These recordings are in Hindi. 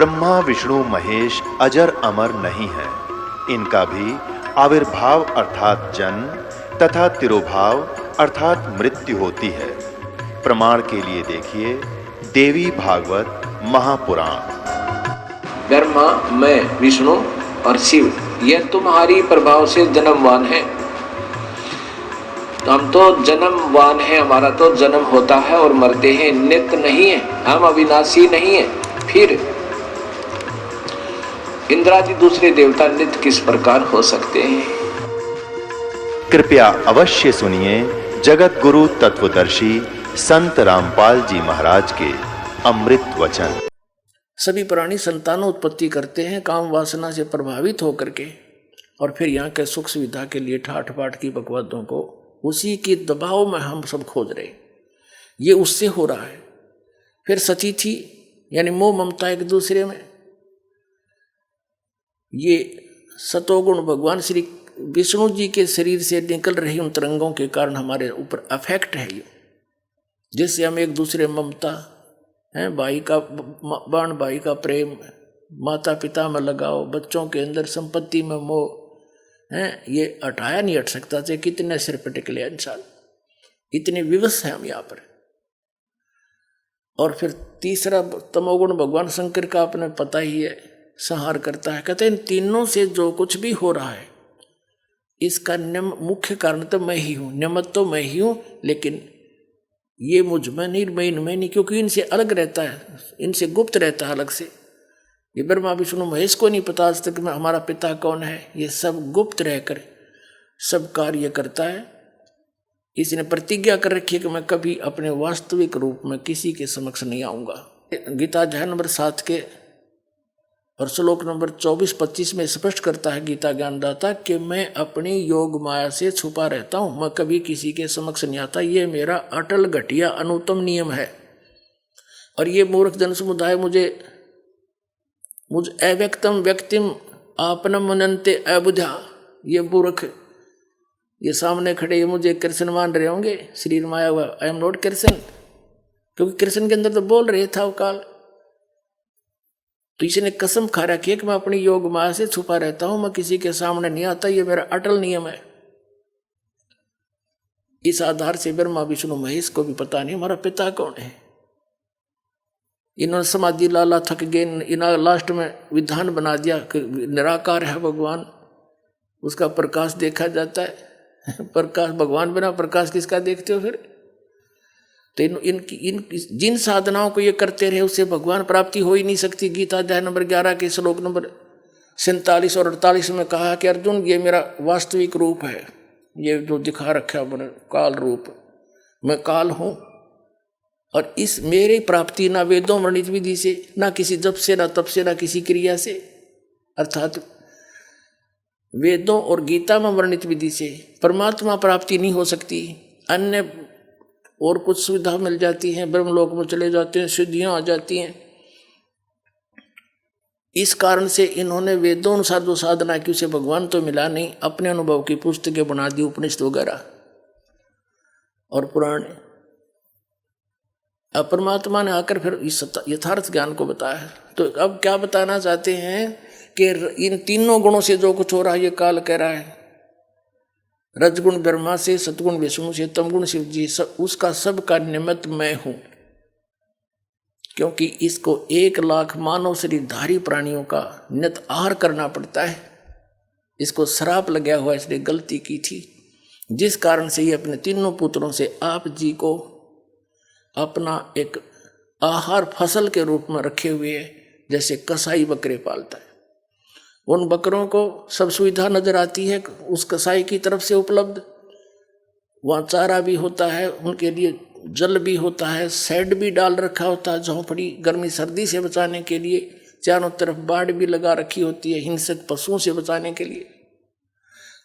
ब्रह्मा विष्णु महेश अजर अमर नहीं है। इनका भी आविर्भाव अर्थात जन्म तथा तिरोभाव अर्थात मृत्यु होती है। प्रमाण के लिए देखिए देवी भागवत महापुराण। ब्रह्मा, मैं, विष्णु और शिव, यह तुम्हारी प्रभाव से जन्मवान है। तो हम तो जन्मवान है, हमारा तो जन्म होता है और मरते हैं, नित्य नहीं है, हम अविनाशी नहीं है। फिर इंद्रादि दूसरे देवता नित्य किस प्रकार हो सकते हैं? कृपया अवश्य सुनिए जगत गुरु तत्वदर्शी संत रामपाल जी महाराज के अमृत वचन। सभी प्राणी संतानोत्पत्ति करते हैं काम वासना से प्रभावित होकर के, और फिर यहाँ के सुख सुविधा के लिए ठाठ बाट की बकवादों को उसी के दबाव में हम सब खोज रहे। ये उससे हो रहा है। फिर सतीथी यानी मोह ममता एक दूसरे में, ये सतोगुण भगवान श्री विष्णु जी के शरीर से निकल रही उन तरंगों के कारण हमारे ऊपर अफेक्ट है ये, जिससे हम एक दूसरे ममता है, भाई का बाण, भाई का प्रेम, माता पिता में लगाओ, बच्चों के अंदर संपत्ति में मोह है, ये हटाया नहीं हट सकता थे। कितने सिर पर टिकले इंसान, इतने विवश हैं हम यहाँ पर। और फिर तीसरा तमोगुण भगवान शंकर का आपने पता ही है, संहार करता है। कहते हैं इन तीनों से जो कुछ भी हो रहा है इसका मुख्य कारण तो मैं ही हूँ, निमित्त तो मैं ही हूँ, लेकिन ये मुझ में नहीं, मैं इनमें नहीं, क्योंकि इनसे अलग रहता है, इनसे गुप्त रहता है अलग से। ये ब्रह्मा विष्णु महेश को नहीं पता आज तक हमारा पिता कौन है। ये सब गुप्त रहकर सब कार्य करता है। इसने प्रतिज्ञा कर रखी है कि मैं कभी अपने वास्तविक रूप में किसी के समक्ष नहीं आऊँगा। गीता अध्याय नंबर 7 के और श्लोक नंबर 24-25 में स्पष्ट करता है गीता ज्ञानदाता कि मैं अपनी योग माया से छुपा रहता हूँ, मैं कभी किसी के समक्ष नहीं आता। ये मेरा अटल घटिया अनुत्तम नियम है। और ये मूर्ख जन समुदाय मुझ अव्यक्तम व्यक्तिम आपनम मनन्ते अबुझा, ये मूर्ख ये सामने खड़े ये मुझे कृष्ण मान रहे होंगे, शरीर माया हुआ, आई एम नॉट कृष्ण, क्योंकि कृष्ण के अंदर तो बोल रहे था वो काल। तो इसने कसम खा रखी है कि मैं अपनी योग माया से छुपा रहता हूं, मैं किसी के सामने नहीं आता, ये मेरा अटल नियम है। इस आधार से ब्रह्मा विष्णु महेश को भी पता नहीं हमारा पिता कौन है। इन्होंने समाधि लाला थक गए, इन्होंने लास्ट में विधान बना दिया कि निराकार है भगवान, उसका प्रकाश देखा जाता है। प्रकाश भगवान बिना प्रकाश किसका देखते हो फिर? तो इन जिन साधनाओं को ये करते रहे उससे भगवान प्राप्ति हो ही नहीं सकती। गीता अध्याय नंबर 11 के श्लोक नंबर 47 और 48 में कहा कि अर्जुन ये मेरा वास्तविक रूप है, ये जो दिखा रखा मैंने काल रूप, मैं काल हूँ। और इस मेरी प्राप्ति ना वेदों वर्णित विधि से, ना किसी जप से, ना तप से, ना किसी क्रिया से, अर्थात वेदों और गीता में वर्णित विधि से परमात्मा प्राप्ति नहीं हो सकती। अन्य और कुछ सुविधा मिल जाती हैं, ब्रह्मलोक में चले जाते हैं, सिद्धियां आ जाती हैं। इस कारण से इन्होंने वेदों अनुसार जो साधना की उसे भगवान तो मिला नहीं, अपने अनुभव की पुस्तकें बना दी, उपनिषद वगैरह और पुराण। अब परमात्मा ने आकर फिर इस यथार्थ ज्ञान को बताया। तो अब क्या बताना चाहते हैं कि इन तीनों गुणों से जो कुछ हो रहा है ये काल कह रहा है। रजगुण ब्रह्मा से, सतगुण विष्णु से, तमगुण शिव जी, उसका सब का निमित्त मैं हूं। क्योंकि इसको 1 लाख मानव शरीरधारी प्राणियों का नित आहार करना पड़ता है। इसको श्राप लगा हुआ, इसने गलती की थी, जिस कारण से ये अपने तीनों पुत्रों से आप जी को अपना एक आहार फसल के रूप में रखे हुए है। जैसे कसाई बकरे पालता है, उन बकरों को सब सुविधा नजर आती है उस कसाई की तरफ से उपलब्ध। वहाँ चारा भी होता है, उनके लिए जल भी होता है, शेड भी डाल रखा होता है, झोंपड़ी गर्मी सर्दी से बचाने के लिए, चारों तरफ बाड़ भी लगा रखी होती है हिंसक पशुओं से बचाने के लिए।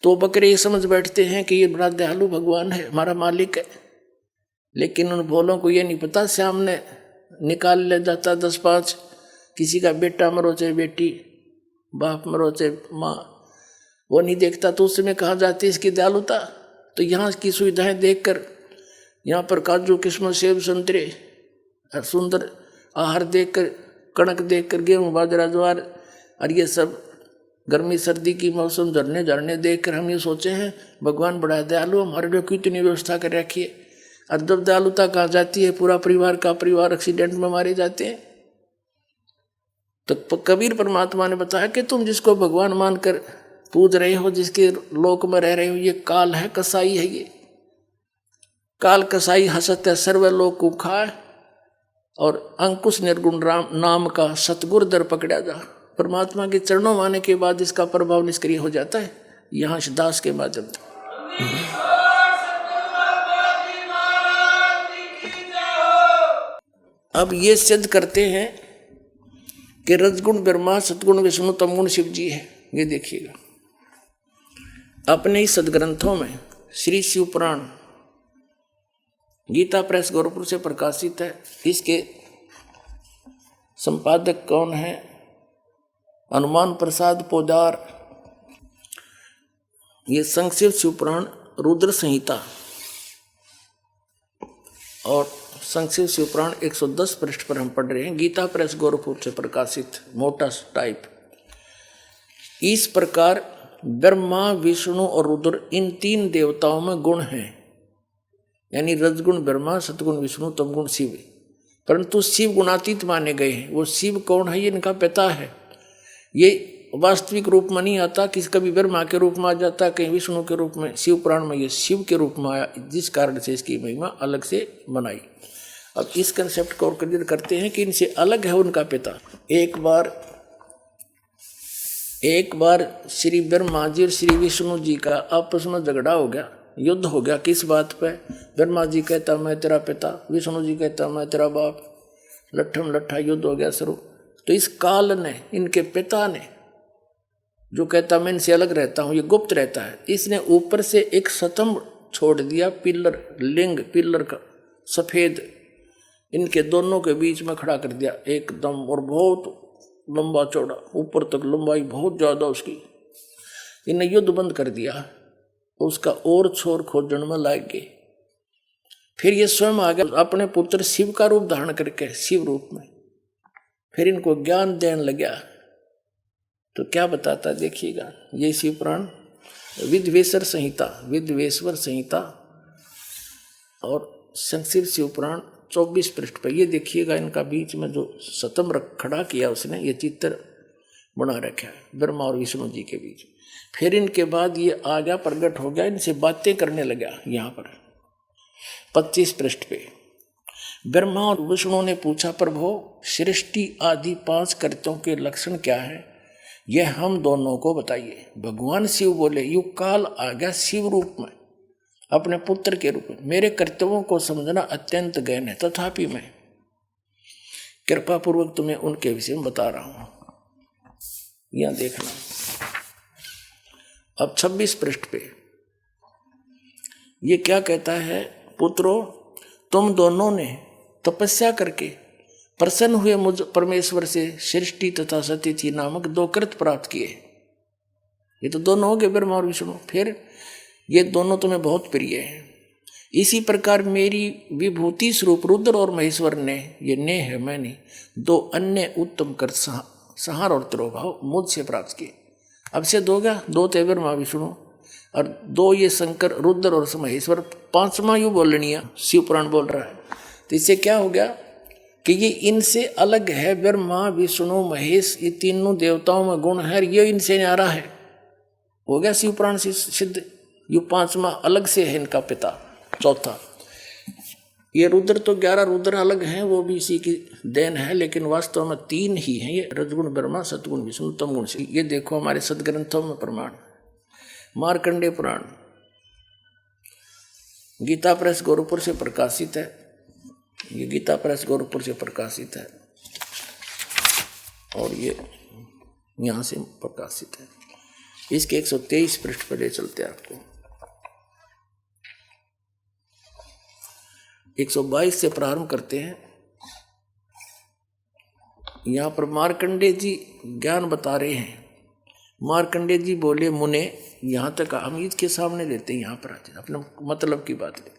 तो बकरे ये समझ बैठते हैं कि ये बड़ा दयालु भगवान है, हमारा मालिक है। लेकिन उन भोलों को ये नहीं पता सामने निकाल ले जाता 10-5, किसी का बेटा मरो चाहे बेटी, बाप मरो चाहे माँ, वो नहीं देखता। तो उसमें कहा जाती है इसकी दयालुता। तो यहाँ की सुविधाएं देखकर, यहाँ पर काजू किस्मत सेब संतरे सुंदर आहार देखकर कणक देख कर गेहूँ बाजरा ज्वार और ये सब गर्मी सर्दी की मौसम झरने झरने देख कर हम ये सोचे हैं भगवान बड़ा दयालु, हमारे लिए कितनी व्यवस्था कर रखी है। और जब दयालुता कहाँ जाती है, पूरा परिवार का परिवार एक्सीडेंट में मारे जाते हैं। तो कबीर परमात्मा ने बताया कि तुम जिसको भगवान मानकर पूज रहे हो, जिसके लोक में रह रहे हो, ये काल है, कसाई है। ये काल कसाई हसत है सर्वलोक को खाए, और अंकुश निर्गुण राम नाम का सतगुर दर पकड़ा जा। परमात्मा के चरणों में आने के बाद इसका प्रभाव निष्क्रिय हो जाता है। यहाँ दास के माध्यम से अब ये सिद्ध करते हैं कि रजगुण ब्रह्मा, सतगुण विष्णु, तमगुण शिव जी है। ये देखिएगा अपने ही सदग्रंथों में श्री शिव पुराण गीता प्रेस गोरखपुर से प्रकाशित है। इसके संपादक कौन है? हनुमान प्रसाद पोदार। ये संक्षिप्त शिव पुराण रुद्र संहिता और संक्षिप्त शिव पुराण 110 पृष्ठ पर हम पढ़ रहे हैं। गीता प्रेस गोरखपुर से प्रकाशित मोटा टाइप। इस प्रकार ब्रह्मा, विष्णु और रुद्र इन तीन देवताओं में गुण हैं, यानी रजगुण ब्रह्मा, सतगुण विष्णु, तमगुण शिव। परंतु शिव गुणातीत माने गए हैं। वो शिव कौन है? ये इनका पिता है। ये वास्तविक रूप में नहीं आता, किसी कभी ब्रह्मा के रूप में आ जाता, कहीं विष्णु के रूप में। शिव पुराण में ये शिव के रूप में आया, जिस कारण से इसकी महिमा अलग से बनाई। अब इस कंसेप्ट को और क्लियर करते हैं कि इनसे अलग है उनका पिता। एक बार श्री ब्रह्मा जी और श्री विष्णु जी का आपस में झगड़ा हो गया, युद्ध हो गया। किस बात पे? ब्रह्मा जी कहता मैं तेरा पिता, विष्णु जी कहता मैं तेरा बाप। लट्ठम लट्ठा युद्ध हो गया शुरू। तो इस काल ने, इनके पिता ने, जो कहता मैं इनसे अलग रहता हूँ, ये गुप्त रहता है, इसने ऊपर से एक स्तंभ छोड़ दिया, पिलर, लिंग पिलर का सफेद, इनके दोनों के बीच में खड़ा कर दिया एकदम। और बहुत लंबा चौड़ा, ऊपर तक लंबाई बहुत ज्यादा उसकी। इन्हें युद्ध बंद कर दिया, उसका और छोर खोजने में लग गए। फिर ये स्वयं आ गया अपने पुत्र शिव का रूप धारण करके, शिव रूप में। फिर इनको ज्ञान देने लगा। तो क्या बताता देखिएगा, ये शिव पुराण विद्वेश्वर संहिता और संक्षिप्त शिव पुराण 24 पृष्ठ पर। ये देखिएगा इनका बीच में जो स्तंभ खड़ा किया उसने, ये चित्र बना रखा है ब्रह्मा और विष्णु जी के बीच। फिर इनके बाद ये आ गया, प्रकट हो गया, इनसे बातें करने लगा। यहाँ पर 25 पृष्ठ पे ब्रह्मा और विष्णु ने पूछा, प्रभु सृष्टि आदि 5 कर्तों के लक्षण क्या है, यह हम दोनों को बताइए। भगवान शिव बोले, युग काल आ गया शिव रूप में, अपने पुत्र के रूप में। मेरे कर्तव्यों को समझना अत्यंत गहन है, तथापि मैं कृपा पूर्वक तुम्हें उनके विषय में बता रहा हूं। यहां देखना अब 26 पृष्ठ पे ये क्या कहता है, पुत्रों तुम दोनों ने तपस्या करके प्रसन्न हुए मुझ परमेश्वर से सृष्टि तथा सतिथि नामक 2 कृत प्राप्त किए। ये तो दोनों हो गए ब्रह्मा और विष्णु। फिर ये दोनों तुम्हें बहुत प्रिय हैं। इसी प्रकार मेरी विभूति स्वरूप रुद्र और महेश्वर ने, ये ने है मैंने, 2 अन्य उत्तम कर संहार और तिरोभाव मुझसे प्राप्त किए। अब से 2 गया, 2 थे ब्रह्मा विष्णु और 2 ये शंकर रुद्र और महेश्वर। 5वां यू बोलनीय शिव पुराण बोल रहा है। तो इससे क्या हो गया कि ये इनसे अलग है। ब्रह्मा विष्णु महेश, ये तीनों देवताओं में गुण है, ये इनसे न्यारा है। हो गया शिव पुराण से सिद्ध। यू 5वां अलग से है इनका पिता। 4था ये रुद्र, तो 11 रुद्र अलग हैं, वो भी इसी की देन है, लेकिन वास्तव में 3 ही हैं ये, रजगुण ब्रह्मा, सतगुण विष्णु, तमगुण शिव। ये देखो हमारे सदग्रंथों में प्रमाण। मार्कंडेय पुराण गीता प्रेस गोरखपुर से प्रकाशित है। ये गीता प्रेस गोरखपुर से प्रकाशित है और ये यहाँ से प्रकाशित है। इसके 123 पृष्ठ पर ले चलते हैं आपको। 122 से प्रारंभ करते हैं। यहाँ पर मार्कंडेय जी ज्ञान बता रहे हैं। मार्कंडेय जी बोले, मुने, यहाँ तक हम इसके सामने लेते हैं, यहाँ पर आते हैं, अपने मतलब की बात लेते हैं।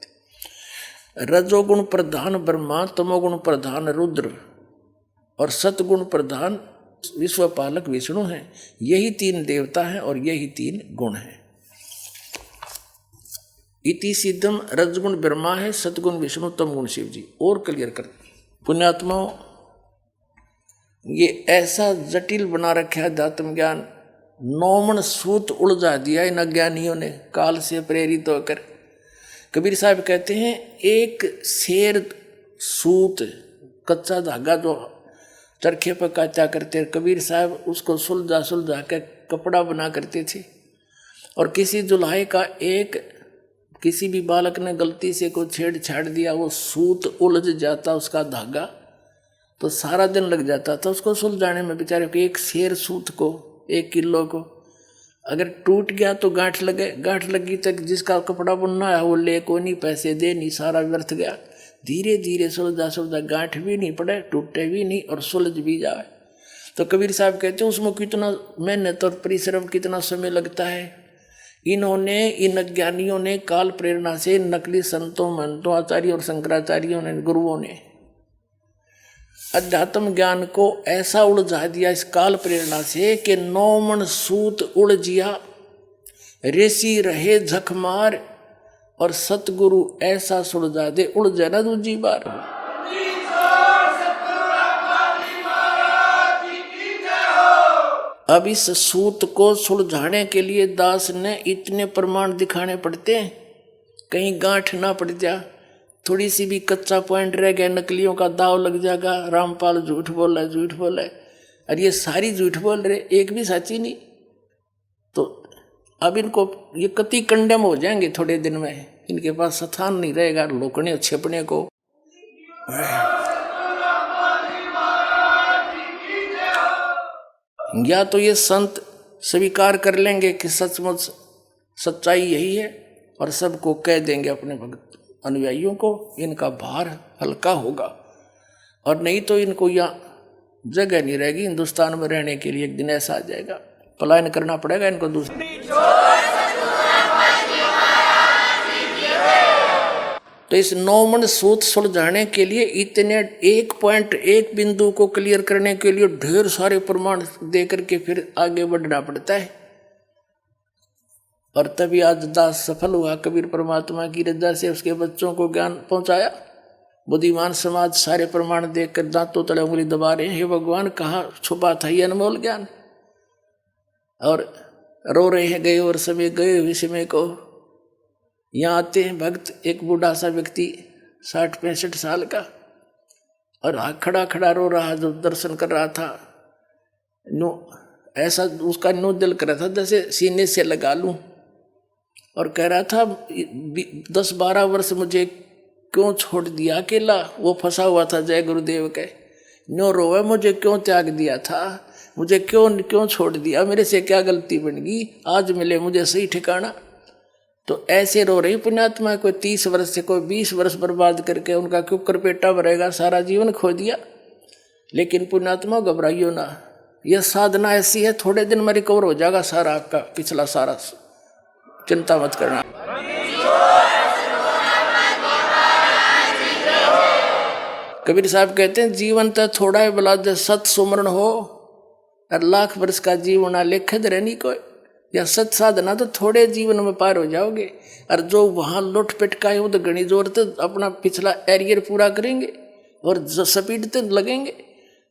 रजोगुण प्रधान ब्रह्मा, तमोगुण प्रधान रुद्र और सतगुण प्रधान विश्वपालक विष्णु हैं। यही तीन देवता हैं और यही तीन गुण हैं। इति सिद्धम रजगुण ब्रह्मा है, सतगुण विष्णु, तमगुण शिव जी। और क्लियर कर पुण्यात्माओं, ये ऐसा जटिल बना रखा है अध्यात्म ज्ञान, नौमन सूत उलझा दिया इन अज्ञानियों ने काल से प्रेरित होकर। कबीर साहब कहते हैं एक शेर सूत कच्चा धागा जो चरखे पर काचा करते, कबीर साहब उसको सुलझा सुलझा के कपड़ा बना करते थे। और किसी जुल्हे का किसी भी बालक ने गलती से कोई छेड़छाड़ दिया, वो सूत उलझ जाता उसका धागा, तो सारा दिन लग जाता था उसको सुलझाने में। बेचारे को एक शेर सूत को 1 किलो को अगर टूट गया तो गांठ लगी तक जिसका कपड़ा बुनना है वो ले को नहीं, पैसे दे नहीं, सारा व्यर्थ गया। धीरे धीरे सुलझा गांठ भी नहीं पड़े, टूटे भी नहीं और सुलझ भी जाए। तो कबीर साहब कहते हैं उसमें कितना मेहनत और परिश्रम, कितना समय लगता है। इन अज्ञानियों ने काल प्रेरणा से नकली संतों, महंतों, आचार्यों और शंकराचार्यों ने, गुरुओं ने अध्यात्म ज्ञान को ऐसा उलझा दिया इस काल प्रेरणा से कि 9 मन सूत उलझिया, ऋषि रहे झकमार, और सतगुरु ऐसा सुलझा दे उलझे ना दूजी बार। अब इस सूत को सुलझाने के लिए दास ने इतने प्रमाण दिखाने पड़ते हैं, कहीं गांठ ना पड़ जा, थोड़ी सी भी कच्चा पॉइंट रह गया, नकलियों का दाव लग जाएगा। रामपाल झूठ बोला और ये सारी झूठ बोल रहे, एक भी सच्ची नहीं। तो अब इनको ये कति कंडेम हो जाएंगे थोड़े दिन में, इनके पास स्थान नहीं रहेगा लोकने छिपने को। या तो ये संत स्वीकार कर लेंगे कि सचमुच सच्चाई यही है और सबको कह देंगे अपने भक्त अनुयायियों को, इनका भार हल्का होगा। और नहीं तो इनको यहाँ जगह नहीं रहेगी हिंदुस्तान में रहने के लिए। एक दिन ऐसा आ जाएगा, पलायन करना पड़ेगा इनको दूसरे। तो इस 9 मन सूत सुलझाने के लिए इतने एक बिंदु को क्लियर करने के लिए ढेर सारे प्रमाण दे करके फिर आगे बढ़ना पड़ता है। और तभी आज दास सफल हुआ, कबीर परमात्मा की रजा से उसके बच्चों को ज्ञान पहुंचाया। बुद्धिमान समाज सारे प्रमाण देखकर दांतों तले उंगली दबा रहे हैं, हे भगवान कहाँ छुपा था ये अनमोल ज्ञान। और रो रहे हैं गए और समय गए हुए समय को। यहाँ आते हैं भक्त, एक बूढ़ा सा व्यक्ति 60-65 साल का, और खड़ा खड़ा रो रहा, जो दर्शन कर रहा था। ऐसा उसका दिल कर रहा था जैसे सीने से लगा लूं, और कह रहा था 10-12 वर्ष मुझे क्यों छोड़ दिया अकेला। वो फंसा हुआ था जय गुरुदेव के। नो रोवे मुझे क्यों त्याग दिया था, मुझे क्यों छोड़ दिया, मेरे से क्या गलती बन गई, आज मिले मुझे सही ठिकाना। तो ऐसे रो रही पुण्यात्मा, कोई 30 वर्ष से कोई 20 वर्ष बर्बाद करके उनका क्यों करपेटा भरेगा, सारा जीवन खो दिया। लेकिन पुण्यात्मा घबराइयो ना, यह साधना ऐसी है, थोड़े दिन में रिकवर हो जाएगा सारा आपका पिछला सारा, चिंता मत करना। कबीर साहब कहते हैं जीवन तो थोड़ा है बला, सत सुमरण हो और लाख वर्ष का जीवन लेखद रहनी कोई, या सत साधना तो थोड़े जीवन में पार हो जाओगे। और जो वहां लुट पिटका है वो तो घनी जोर तो अपना पिछला एरियर पूरा करेंगे और स्पीड तो लगेंगे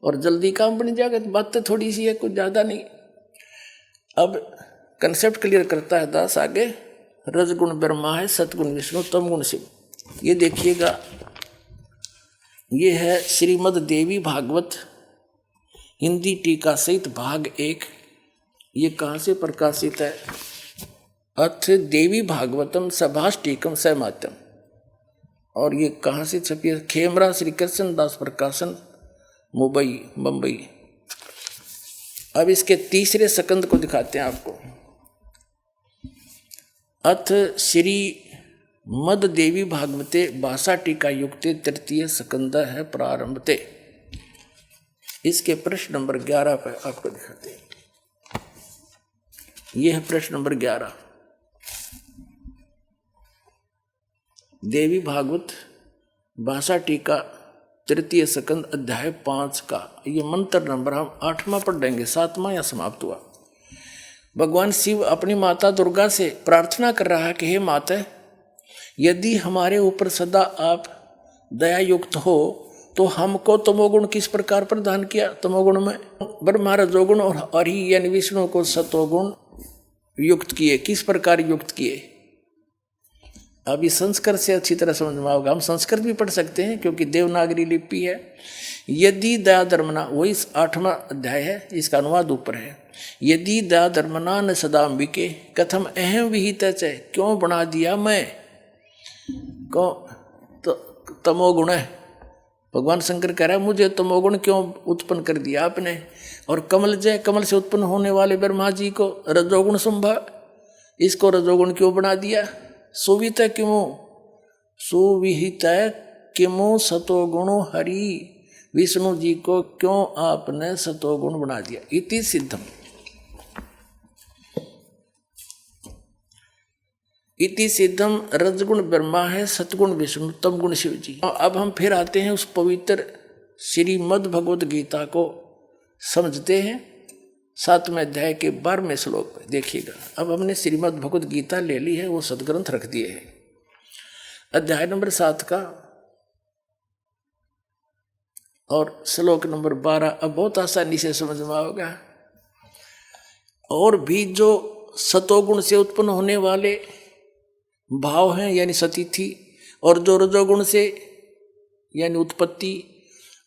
और जल्दी काम बन जाएगा। तो बात तो थोड़ी सी है, कुछ ज्यादा नहीं। अब कंसेप्ट क्लियर करता है दास आगे, रजगुण ब्रह्मा है, सतगुण विष्णु, तमगुण शिव। ये देखिएगा, ये है श्रीमद् देवी भागवत हिंदी टीका सहित भाग 1। ये कहाँ से प्रकाशित है? अथ देवी भागवतम सभाष टीकम सहमात्यम। और ये कहाँ से छपी है? खेमरा श्री कृष्ण दास प्रकाशन, मुंबई। अब इसके तीसरे सकंद को दिखाते हैं आपको। अथ श्री मद देवी भागवते भाषा टीका युक्ते तृतीय सकंद है प्रारंभते। इसके प्रश्न नंबर 11 पर आपको दिखाते हैं। यह है प्रश्न नंबर 11। देवी भागवत भाषा टीका तृतीय स्कंद अध्याय 5 का ये मंत्र नंबर हम 8वां पढ़ लेंगे, 7वां या समाप्त हुआ। भगवान शिव अपनी माता दुर्गा से प्रार्थना कर रहा है कि हे माता, यदि हमारे ऊपर सदा आप दया युक्त हो तो हमको तमोगुण किस प्रकार प्रदान किया। तमोगुण में ब्रह्मा रजोगुण और हरि यानी विष्णु को सतोगुण युक्त किए, किस प्रकार युक्त किए। अब इस संस्कृत से अच्छी तरह समझ में आओगे। हम संस्कृत भी पढ़ सकते हैं क्योंकि देवनागरी लिपि है। यदि दया धर्मना, वही 8वां अध्याय है, इसका अनुवाद ऊपर है। यदि दया धर्मना न सदाम्बिके कथम अहम विहित, क्यों बना दिया मैं को तो तमोगुण है। भगवान शंकर कह रहा है मुझे तमोगुण क्यों उत्पन्न कर दिया आपने। और कमल जय, कमल से उत्पन्न होने वाले ब्रह्मा जी को रजोगुण संभव, इसको रजोगुण क्यों बना दिया। सुवित किमो, सुविहित किमो सतोगुणो हरि, विष्णु जी को क्यों आपने सतोगुण बना दिया। इति सिद्धम, इति सिद्धम रजगुण ब्रह्मा है, सतगुण विष्णु, तमगुण शिव जी। अब हम फिर आते हैं उस पवित्र श्रीमद् भगवद गीता को समझते हैं। 7वें अध्याय के 12वें श्लोक में देखिएगा। अब हमने श्रीमद् भगवद गीता ले ली है, वो सदग्रंथ रख दिए हैं। अध्याय नंबर 7 का और श्लोक नंबर 12 अब बहुत आसानी से समझ में आओगा। और भी जो सतोगुण से उत्पन्न होने वाले भाव हैं यानी सतिथि, और जो रजोगुण से यानी उत्पत्ति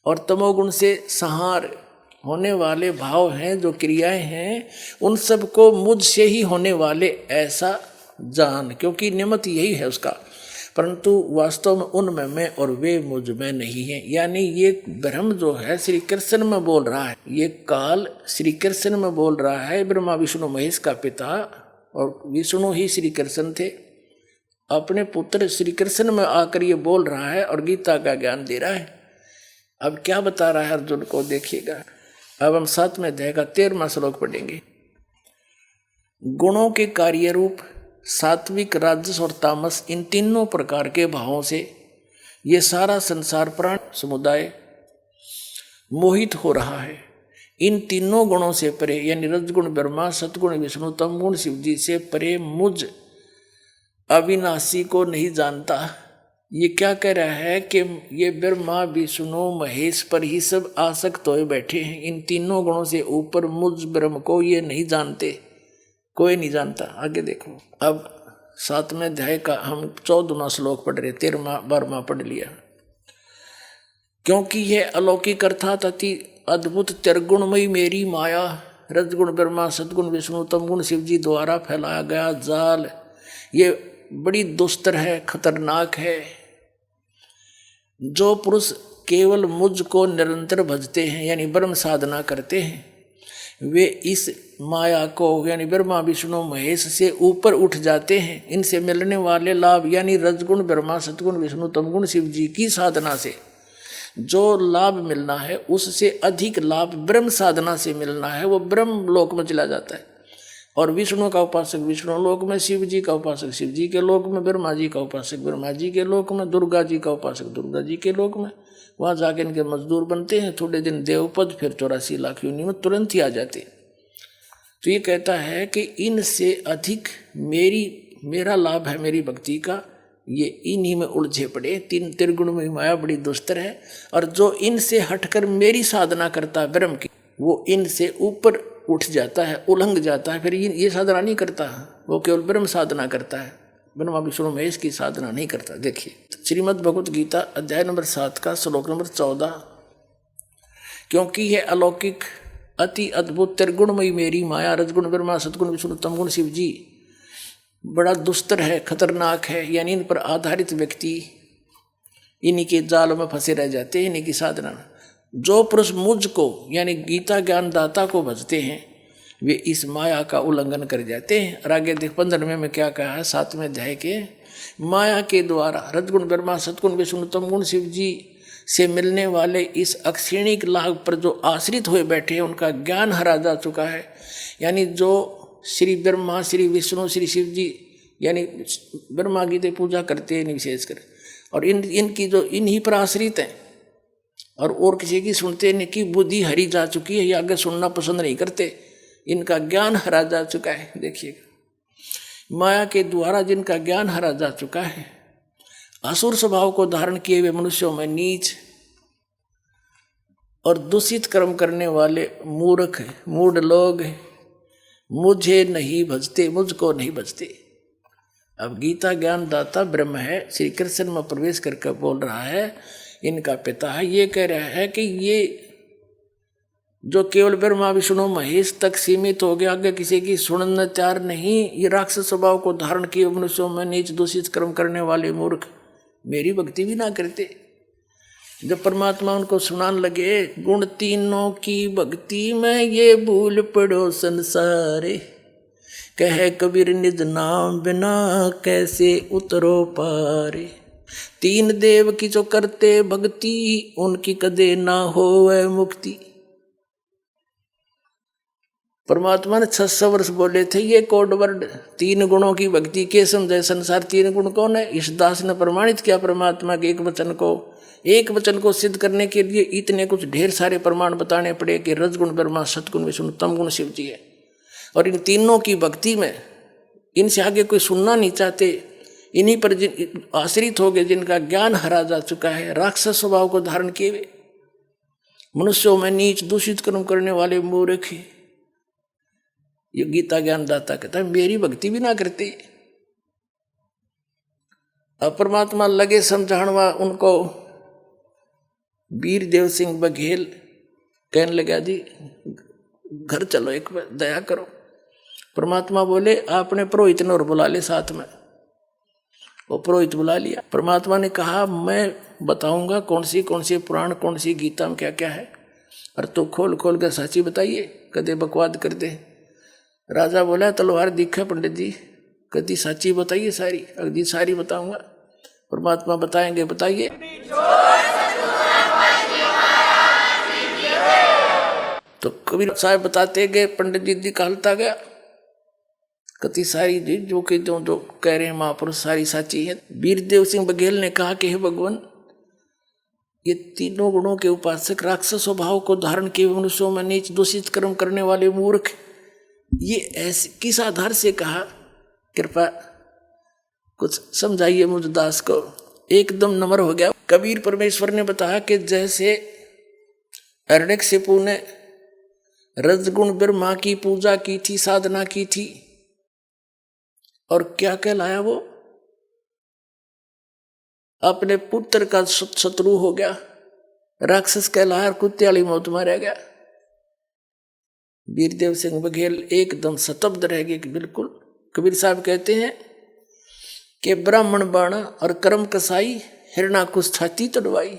और तमोगुण से संहार होने वाले भाव हैं, जो क्रियाएं हैं, उन सबको मुझसे ही होने वाले ऐसा जान, क्योंकि नियमत यही है उसका। परंतु वास्तव में उनमें मैं और वे मुझ में नहीं है। यानी ये ब्रह्म जो है श्री कृष्ण में बोल रहा है, ये काल श्री कृष्ण में बोल रहा है। ब्रह्मा विष्णु महेश का पिता और विष्णु ही श्री कृष्ण थे। अपने पुत्र श्री कृष्ण में आकर ये बोल रहा है और गीता का ज्ञान दे रहा है। अब क्या बता रहा है अर्जुन को, देखिएगा। अब हम 7वें अध्याय का 13वां श्लोक पढ़ेंगे। गुणों के कार्य रूप सात्विक, राजस और तामस, इन तीनों प्रकार के भावों से ये सारा संसार प्राण समुदाय मोहित हो रहा है। इन तीनों गुणों से परे यानी रजगुण ब्रह्मा, सतगुण विष्णु, तमगुण शिव जी से परे मुझ अविनाशी को नहीं जानता। ये क्या कह रहा है कि ये ब्रह्मा विष्णु महेश पर ही सब आसक्त होए बैठे हैं। इन तीनों गुणों से ऊपर मुझ ब्रह्म को ये नहीं जानते, कोई नहीं जानता। आगे देखो। अब 7वें अध्याय का हम 14वां श्लोक पढ़ रहे, 13वां 12वां पढ़ लिया। क्योंकि यह अलौकिक अर्थात अति अद्भुत त्रिगुणमयी मेरी माया, रजगुण ब्रह्मा, सतगुण विष्णु, तमगुण शिव जी द्वारा फैलाया गया जाल, ये बड़ी दुस्तर है, खतरनाक है। जो पुरुष केवल मुझ को निरंतर भजते हैं यानी ब्रह्म साधना करते हैं, वे इस माया को यानी ब्रह्मा विष्णु महेश से ऊपर उठ जाते हैं। इनसे मिलने वाले लाभ यानी रजगुण ब्रह्मा, सतगुण विष्णु, तमगुण शिव जी की साधना से जो लाभ मिलना है, उससे अधिक लाभ ब्रह्म साधना से मिलना है, वो ब्रह्म लोक में चला जाता है। और विष्णु का उपासक विष्णु लोक में, शिव जी का उपासक शिव जी के लोक में, ब्रह्मा जी का उपासक ब्रह्मा जी के लोक में, दुर्गा जी का उपासक दुर्गा जी के लोक में, वहाँ जाके इनके मजदूर बनते हैं। थोड़े दिन देवपद, फिर 84 लाख योनि में तुरंत ही आ जाते। तो ये कहता है कि इनसे अधिक मेरा लाभ है मेरी भक्ति का, ये इन्हीं में उलझे पड़े। तीन त्रिगुण में माया बड़ी दुस्तर है। और जो इनसे हटकर मेरी साधना करता है ब्रह्म की, वो इनसे ऊपर उठ जाता है, उलंघ जाता है, फिर ये साधना नहीं करता, वो केवल ब्रह्म साधना करता है, ब्रह्मा विष्णु महेश की साधना नहीं करता। देखिए श्रीमद् भगवत गीता अध्याय नंबर 7 का श्लोक नंबर 14। क्योंकि यह अलौकिक अति अद्भुत त्रिगुणमयी मेरी माया, रजगुण ब्रह्मा, सतगुण विष्णु, तमगुण शिव जी बड़ा दुस्तर है, खतरनाक है। यानी इन पर आधारित व्यक्ति इन्हीं के जाल में फंसे रह जाते हैं, इन्हीं की साधना। जो पुरुष मुझ को यानी गीता ज्ञानदाता को भजते हैं, वे इस माया का उल्लंघन कर जाते हैं। और आगे देख 15वें में क्या कहा है, 7वें अध्याय के, माया के द्वारा रजगुण ब्रह्मा, सतगुण विष्णु, तमगुण शिव जी से मिलने वाले इस अक्षणिक लाभ पर जो आश्रित हुए बैठे हैं, उनका ज्ञान हरा जा चुका है। यानी जो श्री ब्रह्मा, श्री विष्णु, श्री शिव जी यानी ब्रह्मा गीता पूजा करते हैं विशेषकर, और इनकी जो इन्हीं पर आश्रित हैं, और किसी की सुनते, इनकी बुद्धि हरी जा चुकी है, ये आगे सुनना पसंद नहीं करते, इनका ज्ञान हरा जा चुका है। देखिएगा, माया के द्वारा जिनका ज्ञान हरा जा चुका है, असुर स्वभाव को धारण किए हुए मनुष्यों में नीच और दूषित कर्म करने वाले मूर्ख मूढ़ लोग मुझे नहीं भजते, मुझको नहीं भजते। अब गीता ज्ञान दाता ब्रह्म है, श्री कृष्ण में प्रवेश करके बोल रहा है, इनका पिता है, ये कह रहा है कि ये जो केवल ब्रह्मा विष्णु महेश तक सीमित हो गया, आगे किसी की सुनने तैयार नहीं, ये राक्षस स्वभाव को धारण किए मनुष्यों में नीच दूषित कर्म करने वाले मूर्ख मेरी भक्ति भी ना करते। जब परमात्मा उनको सुनाने लगे, गुण तीनों की भक्ति में ये भूल पड़ो संसारे, कहे कबीर निज नाम बिना कैसे उतरो पारे, तीन देव की जो करते भक्ति उनकी कदे ना होवे मुक्ति। परमात्मा ने 600 वर्ष बोले थे ये कोड वर्ड, तीन गुणों की भक्ति के समझे संसार। तीन गुण कौन है? इस दास ने प्रमाणित किया परमात्मा के एक वचन को सिद्ध करने के लिए इतने कुछ ढेर सारे प्रमाण बताने पड़े कि रजगुण ब्रह्मा, सतगुण विष्णु, तम गुण शिव जी है। और इन तीनों की भक्ति में इनसे आगे कोई सुनना नहीं चाहते, इन्हीं पर आश्रित हो गए, जिनका ज्ञान हरा जा चुका है, राक्षस स्वभाव को धारण किए हुए मनुष्यों में नीच दूषित कर्म करने वाले मूर्ख। ये गीता ज्ञान दाता कहता है मेरी भक्ति भी ना करते। अब परमात्मा लगे समझाणवा उनको। वीरदेव सिंह बघेल कहने लगा जी घर चलो, एक बार दया करो। परमात्मा बोले आपने पुरोहित ने और बुला ले साथ में। वो पुरोहित बुला लिया। परमात्मा ने कहा मैं बताऊंगा कौन सी पुराण, कौन सी गीता में क्या क्या है, और तो खोल खोल कर साची बताइए, कदे बकवाद कर दे। राजा बोला तलवार दिखा पंडित जी, कदी साची बताइए सारी। अगदी सारी बताऊंगा। परमात्मा बताएंगे, बताइए। तो कबीर साहब बताते गए, पंडित जी कहलता गया कति सारी जी जो कि जो कह रहे हैं महापुरुष सारी साची है। वीरदेव सिंह बघेल ने कहा कि हे भगवान, ये तीनों गुणों के उपासक, राक्षस स्वभाव को धारण किए मनुष्यों में नीच दूषित कर्म करने वाले मूर्ख, ये ऐसे किस आधार से कहा? कृपा कुछ समझाइए मुझ दास को। एकदम नम्र हो गया। कबीर परमेश्वर ने बताया कि जैसे हिरण्यकशिपु ने रजगुण ब्रह्मा की पूजा की थी, साधना की थी, और क्या कहलाया वो? अपने पुत्र का शत्रु हो गया, राक्षस कहलाया, कुत्ते वाली मौत मारा गया। वीरदेव सिंह बघेल एकदम स्तब्ध रह गए कि बिल्कुल। कबीर साहब कहते हैं कि ब्राह्मण बाणा और कर्म कसाई हिरणाकुश छाती तड़वाई।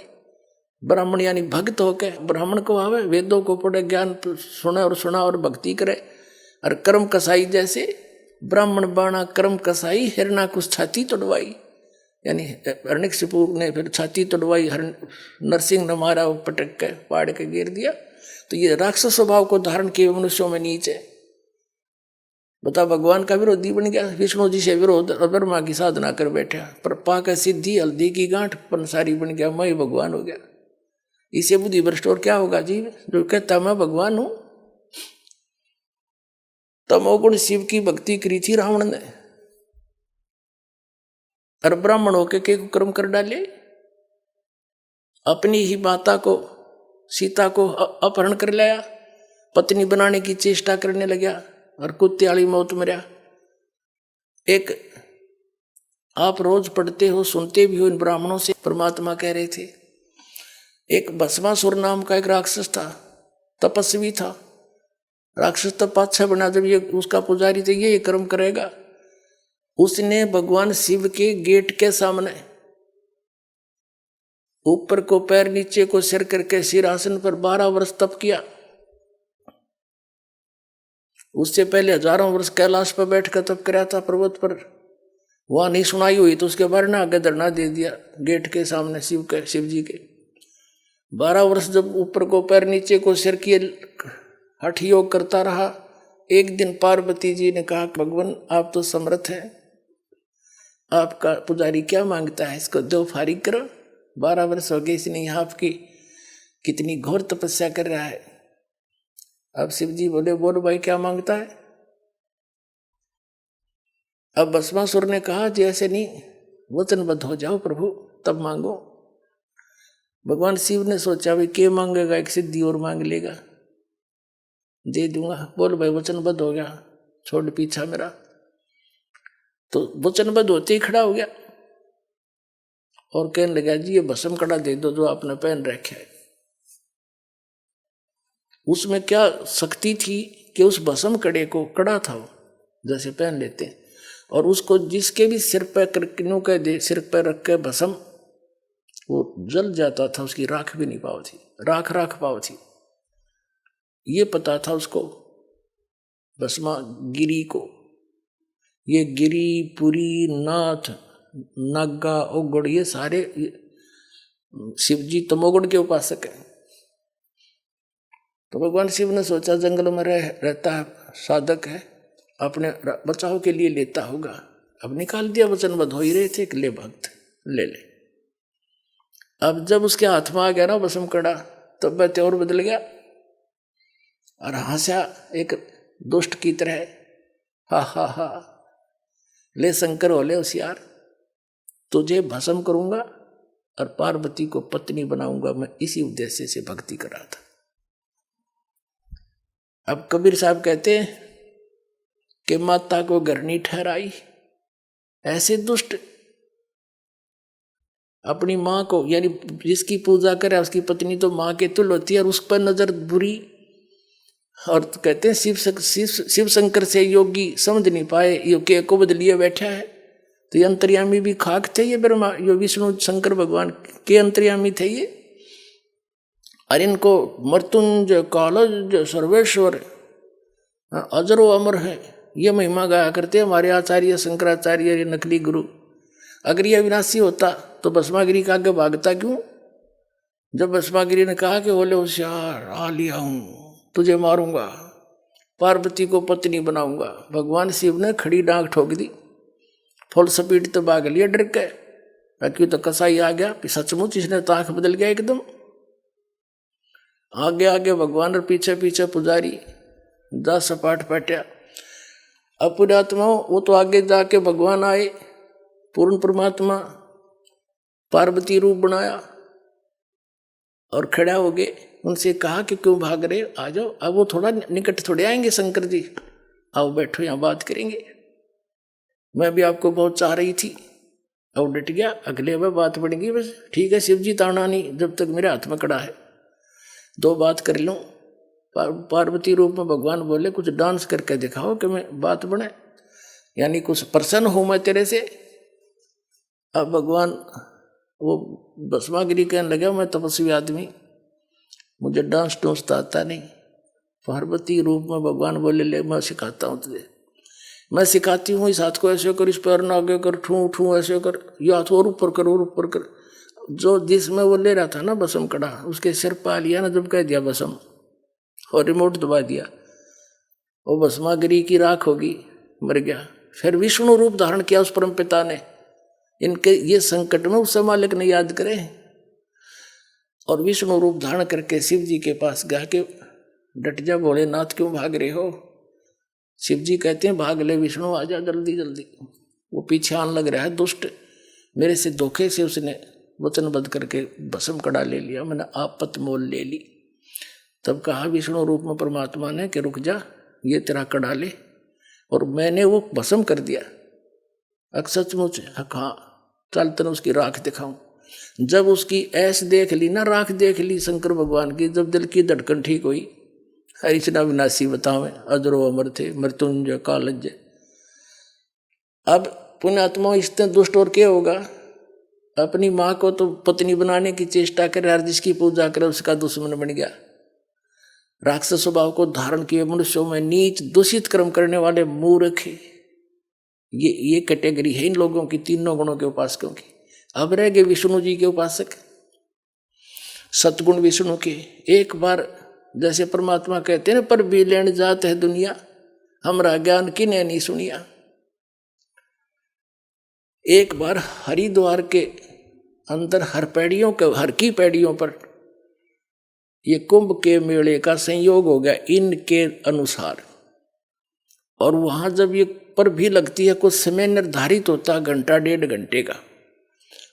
ब्राह्मण यानी भक्त होकर ब्राह्मण को आवे, वेदों को पढ़े, ज्ञान सुना और भक्ति करे। और कर्म कसाई जैसे ब्राह्मण बाणा कर्म कसाई हिरणाकुश छाती तड़वाई, यानी हिरण्यकशिपु ने फिर छाती तड़वाई, नरसिंह ने मारा, पटक के पाड़ के गिर दिया। तो ये राक्षस स्वभाव को धारण किए मनुष्यों में नीच है। बता, भगवान का विरोधी बन गया, विष्णु जी से विरोध, और ब्रह्मा की साधना कर बैठा, पर पाकर सिद्धि हल्दी की गांठ पंसारी बन गया, मैं भगवान हो गया। इसे बुद्धि भ्रष्ट और क्या होगा जी? जो कहता मैं भगवान हूं। तमोगुण शिव की भक्ति करी थी रावण ने, और ब्राह्मण होके के कर्म कर डाले। अपनी ही माता को, सीता को अपहरण कर लिया, पत्नी बनाने की चेष्टा करने लगा, और कुत्ते वाली मौत मरा। एक आप रोज पढ़ते हो, सुनते भी हो इन ब्राह्मणों से, परमात्मा कह रहे थे एक भस्मासुर नाम का एक राक्षस था, तपस्वी था। राक्षस तब पाछा बना, जब ये उसका पुजारी थे, ये कर्म करेगा। उसने भगवान शिव के गेट के सामने ऊपर को पैर, नीचे को सिर करके सिरासन पर 12 वर्ष तप किया। उससे पहले हजारों वर्ष कैलाश पर बैठकर तप कराया था पर्वत पर। वहां नहीं सुनाई हुई तो उसके बारे में आगे धरना दे दिया गेट के सामने शिव जी के। 12 वर्ष जब ऊपर को पैर, नीचे को सिर किए हठ योग करता रहा। एक दिन पार्वती जी ने कहा भगवान आप तो समर्थ हैं, आपका पुजारी क्या मांगता है, इसको दो फारिग करो। 12 वर्ष हो गए, इसने यहाँ आपकी कितनी घोर तपस्या कर रहा है। अब शिव जी बोले बोल भाई क्या मांगता है। अब भस्मासुर ने कहा जी ऐसे नहीं, वचनबद्ध हो जाओ प्रभु तब मांगो। भगवान शिव ने सोचा भाई क्या मांगेगा, एक सिद्धि और मांग लेगा, दे दूंगा। बोल भाई वचनबद्ध हो गया, छोड़ पीछा मेरा। तो वचनबद्ध होते ही खड़ा हो गया और कहने लगा जी ये भस्म कड़ा दे दो जो आपने पहन रखा है। उसमें क्या शक्ति थी कि उस भस्म कड़े को, कड़ा था वो जैसे पहन लेते हैं, और उसको जिसके भी सिर पर सिर पर रख के भस्म वो जल जाता था, उसकी राख भी नहीं पाव थी, राख पाव थी। ये पता था उसको भस्मा गिरी को। ये गिरी, पुरी, नाथ, नागा, ओगड़ ये सारे शिवजी तमोगुण के उपासक हैं। तो भगवान शिव ने सोचा जंगल में रहता है, साधक है, अपने बचाव के लिए लेता होगा। अब निकाल दिया, वचनबद्ध हो ही रहे थे कि ले भक्त ले ले। अब जब उसके हाथ में आ गया ना भस्म कड़ा, तब वह त्योर बदल गया और हंसा एक दुष्ट की तरह, हा हा हा, ले शंकर हो ले होशियार, तुझे भस्म करूंगा और पार्वती को पत्नी बनाऊंगा, मैं इसी उद्देश्य से भक्ति कर रहा था। अब कबीर साहब कहते हैं कि माता को घर नहीं ठहराई, ऐसे दुष्ट अपनी माँ को, यानी जिसकी पूजा करे उसकी पत्नी तो माँ के तुल्य होती है, और उस पर नजर बुरी। और कहते हैं शिव शंकर से योगी समझ नहीं पाए, ये को बदलिए बैठा है। तो ये अंतर्यामी भी खाक थे, ये ब्रह्मा, यो विष्णु शंकर भगवान के अंतर्यामी थे ये। और इनको मृत्युंजय कालज सर्वेश्वर अजरो अमर है, ये महिमा गाया करते हमारे आचार्य शंकराचार्य, ये नकली गुरु। अगर ये अविनाशी होता तो भस्मागिरी का आगे भागता क्यों? जब भस्मागिरी ने कहा कि बोले होशियार आ लिया हूं, तुझे मारूंगा, पार्वती को पत्नी बनाऊंगा, भगवान शिव ने खड़ी डांग ठोक दी, फुल स्पीड तो भाग लिया डर के। क्यों तो कसाई आ गया, सचमुच इसने ताक बदल गया एकदम। आगे आगे भगवान और पीछे पीछे पुजारी, 10 सपाट पट्या। अब पुण्यात्माओं वो तो आगे जाके भगवान आए, पूर्ण परमात्मा, पार्वती रूप बनाया और खड़ा हो गए। उनसे कहा कि क्यों भाग रहे, आ जाओ। अब वो थोड़ा निकट थोड़े आएंगे, शंकर जी आओ बैठो यहाँ बात करेंगे, मैं भी आपको बहुत चाह रही थी। अब डट गया, अगले में बात बढ़ेगी, बस ठीक है शिव जी ताना नहीं, जब तक मेरे हाथ में कड़ा है, 2 बात कर लूँ। पार्वती रूप में भगवान बोले कुछ डांस करके दिखाओ कि मैं बात बने, यानी कुछ प्रसन्न हूँ मैं तेरे से। अब भगवान वो भस्मागिरी कहने लगा मैं तपस्वी आदमी, मुझे डांस टूंस तो आता नहीं। पार्वती रूप में भगवान बोले ले मैं सिखाता हूँ तुझे, मैं सिखाती हूँ, इस हाथ को ऐसे कर, इस पैर ना आगे कर, ठू ठू ऐसे कर, ये हाथ और ऊपर कर, और ऊपर कर। जो जिसमें वो ले रहा था ना भस्म कड़ा, उसके सिर पा लिया ना, जब कह दिया भस्म और रिमोट दबा दिया, वो भस्मागिरी की राख होगी, मर गया। फिर विष्णु रूप धारण किया उस परम पिता ने, इनके ये संकट में उस मालिक ने याद करे, और विष्णु रूप धारण करके शिव जी के पास गया कि डट जा भोलेनाथ, क्यों भाग रहे हो? शिव जी कहते हैं भाग ले विष्णु, आ जा जल्दी जल्दी। वो पीछे आने लग रहा है दुष्ट, मेरे से धोखे से उसने वचनबद्ध करके भस्म कड़ा ले लिया, मैंने आपत मोल ले ली। तब कहा विष्णु रूप में परमात्मा ने कि रुक जा, ये तेरा कड़ा ले, और मैंने वो भस्म कर दिया। सचमुच हाँ, चल तने उसकी राख दिखाऊं। जब उसकी ऐस देख ली ना, राख देख ली शंकर भगवान की, जब दिल की धड़कन ठीक हुई, हरिचना विनाशी बतावे अजरो अमर थे, मृत्युंजय कालज। अब पुण्यात्मा इतने दुष्ट और क्या होगा, अपनी माँ को तो पत्नी बनाने की चेष्टा करे, हर जिसकी पूजा करे उसका दुश्मन बन गया। राक्षस स्वभाव को धारण किए मनुष्यों में नीच दूषित कर्म करने वाले मूर्ख, ये कैटेगरी है इन लोगों की, तीनों गुणों के उपासकों की। अब रह गए विष्णु जी के उपासक, सतगुण विष्णु के। एक बार जैसे परमात्मा कहते हैं ना, पर भी लेन जात है दुनिया, हमरा ज्ञान किने नहीं सुनिया। एक बार हरिद्वार के अंदर हर की पैड़ियों पर ये कुंभ के मेले का संयोग हो गया इनके अनुसार। और वहां जब ये पर भी लगती है, कुछ समय निर्धारित होता है, घंटा 1.5 घंटे का,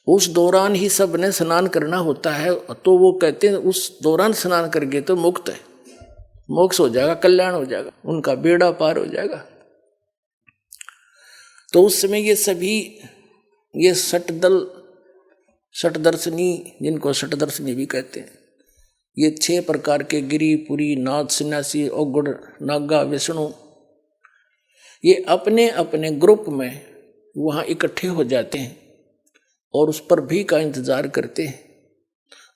उस दौरान ही सब ने स्नान करना होता है। तो वो कहते हैं उस दौरान स्नान करके तो मुक्त है, मोक्ष हो जाएगा, कल्याण हो जाएगा, उनका बेड़ा पार हो जाएगा। तो उस समय ये सभी ये षटदर्शनी, जिनको षटदर्शनी भी कहते हैं, ये 6 प्रकार के गिरी, पुरी, नाद, सन्यासी, औगुड़, नागा, विष्णु, ये अपने अपने ग्रुप में वहाँ इकट्ठे हो जाते हैं और उस पर भी का इंतजार करते हैं।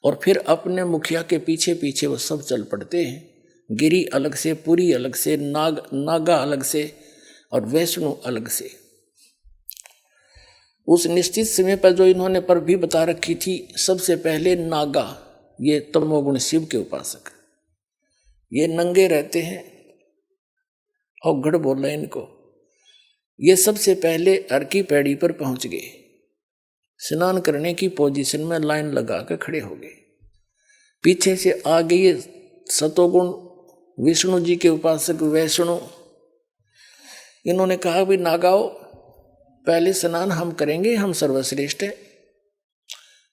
और फिर अपने मुखिया के पीछे पीछे वो सब चल पड़ते हैं। गिरी अलग से, पुरी अलग से, नागा अलग से और वैष्णु अलग से। उस निश्चित समय पर जो इन्होंने पर भी बता रखी थी, सबसे पहले नागा, ये तमोगुण शिव के उपासक, ये नंगे रहते हैं, औगड़ बोला इनको। ये सबसे पहले अर्की पैड़ी पर पहुंच गए, स्नान करने की पोजीशन में लाइन लगा कर खड़े हो गए। पीछे से आ गए सतोगुण विष्णु जी के उपासक वैष्णु। इन्होंने कहा भी नागाओ, पहले स्नान हम करेंगे, हम सर्वश्रेष्ठ हैं।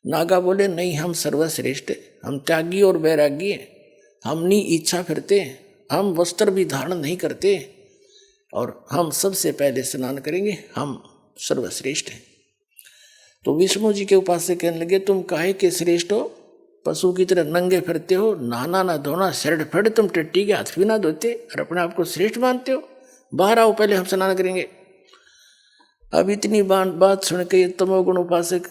नागा बोले नहीं, हम सर्वश्रेष्ठ हैं, हम त्यागी और वैरागी हैं, हम नहीं इच्छा फिरते, हम वस्त्र भी धारण नहीं करते और हम सबसे पहले स्नान करेंगे, हम सर्वश्रेष्ठ हैं। तो विष्णु जी के उपासक कहने लगे, तुम काहे के श्रेष्ठ हो, पशु की तरह नंगे फिरते हो, नहाना ना धोना, शर्ट फट, तुम टट्टी के हाथ भी ना धोते और अपने आप को श्रेष्ठ मानते हो, बाहर आओ, पहले हम स्नान करेंगे। अब इतनी बात सुन के तमोगुण उपासक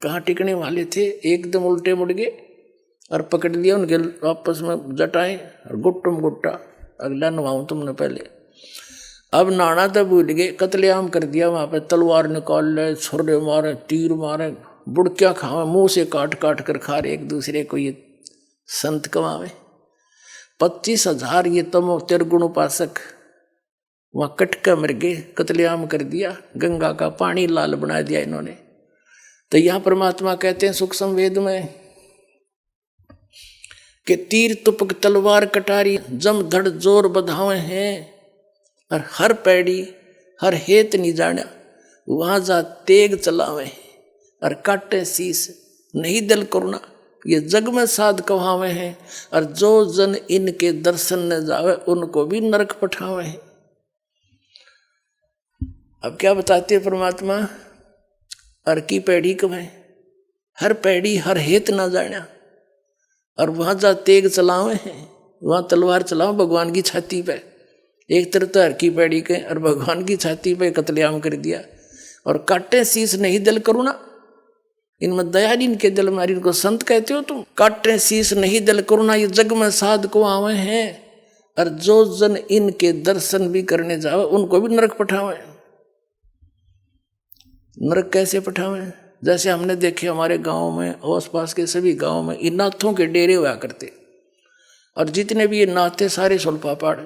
कहाँ टिकने वाले थे, एकदम उल्टे मुड़ गए और पकड़ लिया उनके आपस में जटाएं और गुट्टुम गुट्टा, अगला नवाऊं तुमने पहले। अब नाना तो भूल गए, कत्लेआम कर दिया वहां पे, तलवार निकाल ले, छुरे मारे, तीर मारे, बुड़किया खावे, मुंह से काट काट कर खा रहे एक दूसरे को, ये संत कमावे। 25,000 ये तमो तिरगुण उपासक वहां कटका मर गए, कत्लेआम कर दिया, गंगा का पानी लाल बना दिया इन्होंने। तो यहां परमात्मा कहते हैं सुख संवेद में कि तीर तुपक तलवार कटारी जम धड़ जोर बधावे हैं, और हर पैड़ी हर हेत नहीं जाना, वहां जा तेग चलावे और काटे शीस नहीं दिल करुणा, ये जग में साध कहावे हैं, और जो जन इनके दर्शन न जावे उनको भी नरक पठावे हैं। अब क्या बताते हैं परमात्मा, हर की पैड़ी कब है, हर पैड़ी हर हेत ना जाना, और वहां जा तेग चलावे हैं, वहां तलवार चलाओ भगवान की छाती पे। एक तरफ तो हर की पैड़ी के और भगवान की छाती पे कत्लेआम कर दिया, और काटे शीस नहीं दिल करुणा, इनमें दया नहीं इनके दिल में, इनको संत कहते हो तुम। काटे शीस नहीं दिल करुणा, ये जग में साध को आवे हैं, और जो जन इनके दर्शन भी करने जावे उनको भी नरक पठावे। नरक कैसे पठावे, जैसे हमने देखे हमारे गांव में, आस पास के सभी गांव में इन नाथों के डेरे हुआ करते, और जितने भी ये नाथ थे सारे सुल्फा पाड़,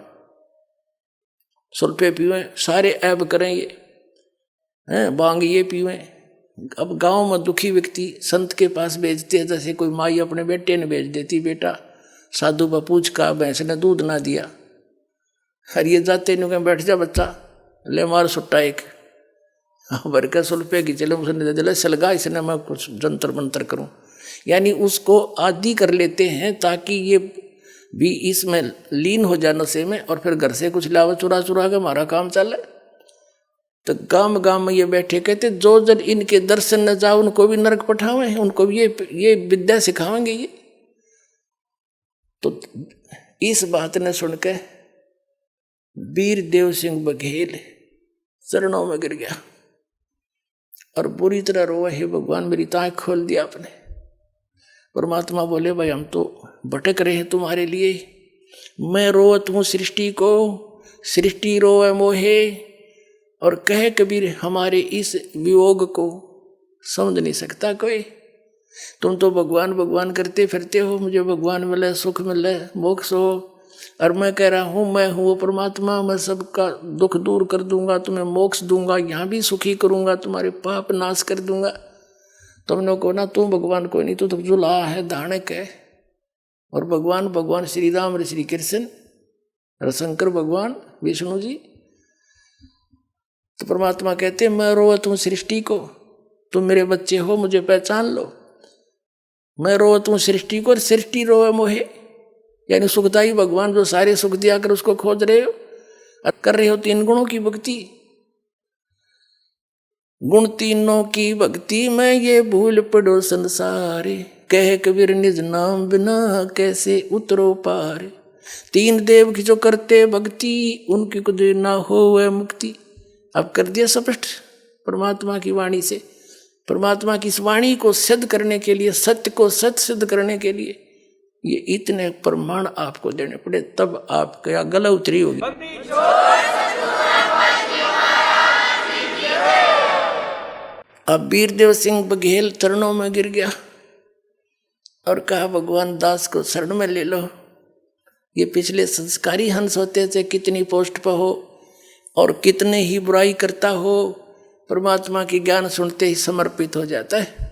सुल्फे पीवे, सारे ऐब करें ये हैं, बांग ये पीवे। अब गांव में दुखी व्यक्ति संत के पास भेजते हैं, जैसे कोई माई अपने बेटे ने भेज देती, बेटा साधु बा पूछ का भैंस ने दूध ना दिया, और ये जाते नहीं, बैठ जा बच्चा, ले मार सुट्टा एक भर के सुल्फे की, चलो उसने दे दिला सलगा, इसने मैं कुछ जंतर मंतर करूं, यानी उसको आदि कर लेते हैं ताकि ये भी इसमें लीन हो जाए नशे में, और फिर घर से कुछ लावा चुरा चुरा के हमारा काम चले। तो गांव गांव में ये बैठे कहते, जो जन इनके दर्शन न जाओ उनको भी नरक पठावे, उनको भी ये विद्या सिखावेंगे ये। तो इस बात ने सुनकर वीर देव सिंह बघेल चरणों में गिर गया और बुरी तरह रोए, हे भगवान मेरी ताँख खोल दिया आपने। परमात्मा बोले, भाई हम तो भटक रहे हैं तुम्हारे लिए, मैं रोवत हूँ सृष्टि को, सृष्टि रोए मोहे, और कहे कबीर हमारे इस वियोग को समझ नहीं सकता कोई। तुम तो भगवान भगवान करते फिरते हो, मुझे भगवान मिले, सुख मिले, मोक्ष हो, और मैं कह रहा हूँ मैं हूँ वो परमात्मा, मैं सबका दुख दूर कर दूंगा, तुम्हें मोक्ष दूंगा, यहाँ भी सुखी करूंगा, तुम्हारे पाप नाश कर दूंगा। तुमने को ना तू भगवान कोई नहीं, तू तो जुला है, दानक है, और भगवान भगवान श्री राम और श्री कृष्ण और शंकर भगवान विष्णु जी। तो परमात्मा कहते हैं मैं रोवत हूं सृष्टि को, तुम मेरे बच्चे हो, मुझे पहचान लो। मैं रोवत हूं सृष्टि को और सृष्टि रोवे मोहे, यानी सुखदाई भगवान जो सारे सुख दिया कर उसको खोज रहे हो और कर रहे हो 3 गुणों की भक्ति। गुण 3 की भक्ति में ये भूल पड़ो संसारे, कह कबीर निज नाम बिना कैसे उतरो पार। 3 देव की जो करते भक्ति, उनकी कुछ ना हो वह मुक्ति। अब कर दिया स्पष्ट परमात्मा की वाणी से। परमात्मा की इस वाणी को सिद्ध करने के लिए, सत्य को सत्य सिद्ध करने के लिए ये इतने प्रमाण आपको देने पड़े, तब आपका गला उतरी होगी। अब वीरदेव सिंह बघेल चरणों में गिर गया और कहा भगवान दास को शरण में ले लो। ये पिछले संस्कारी हंस होते थे, कितनी पोस्ट पर हो और कितने ही बुराई करता हो, परमात्मा की ज्ञान सुनते ही समर्पित हो जाता है।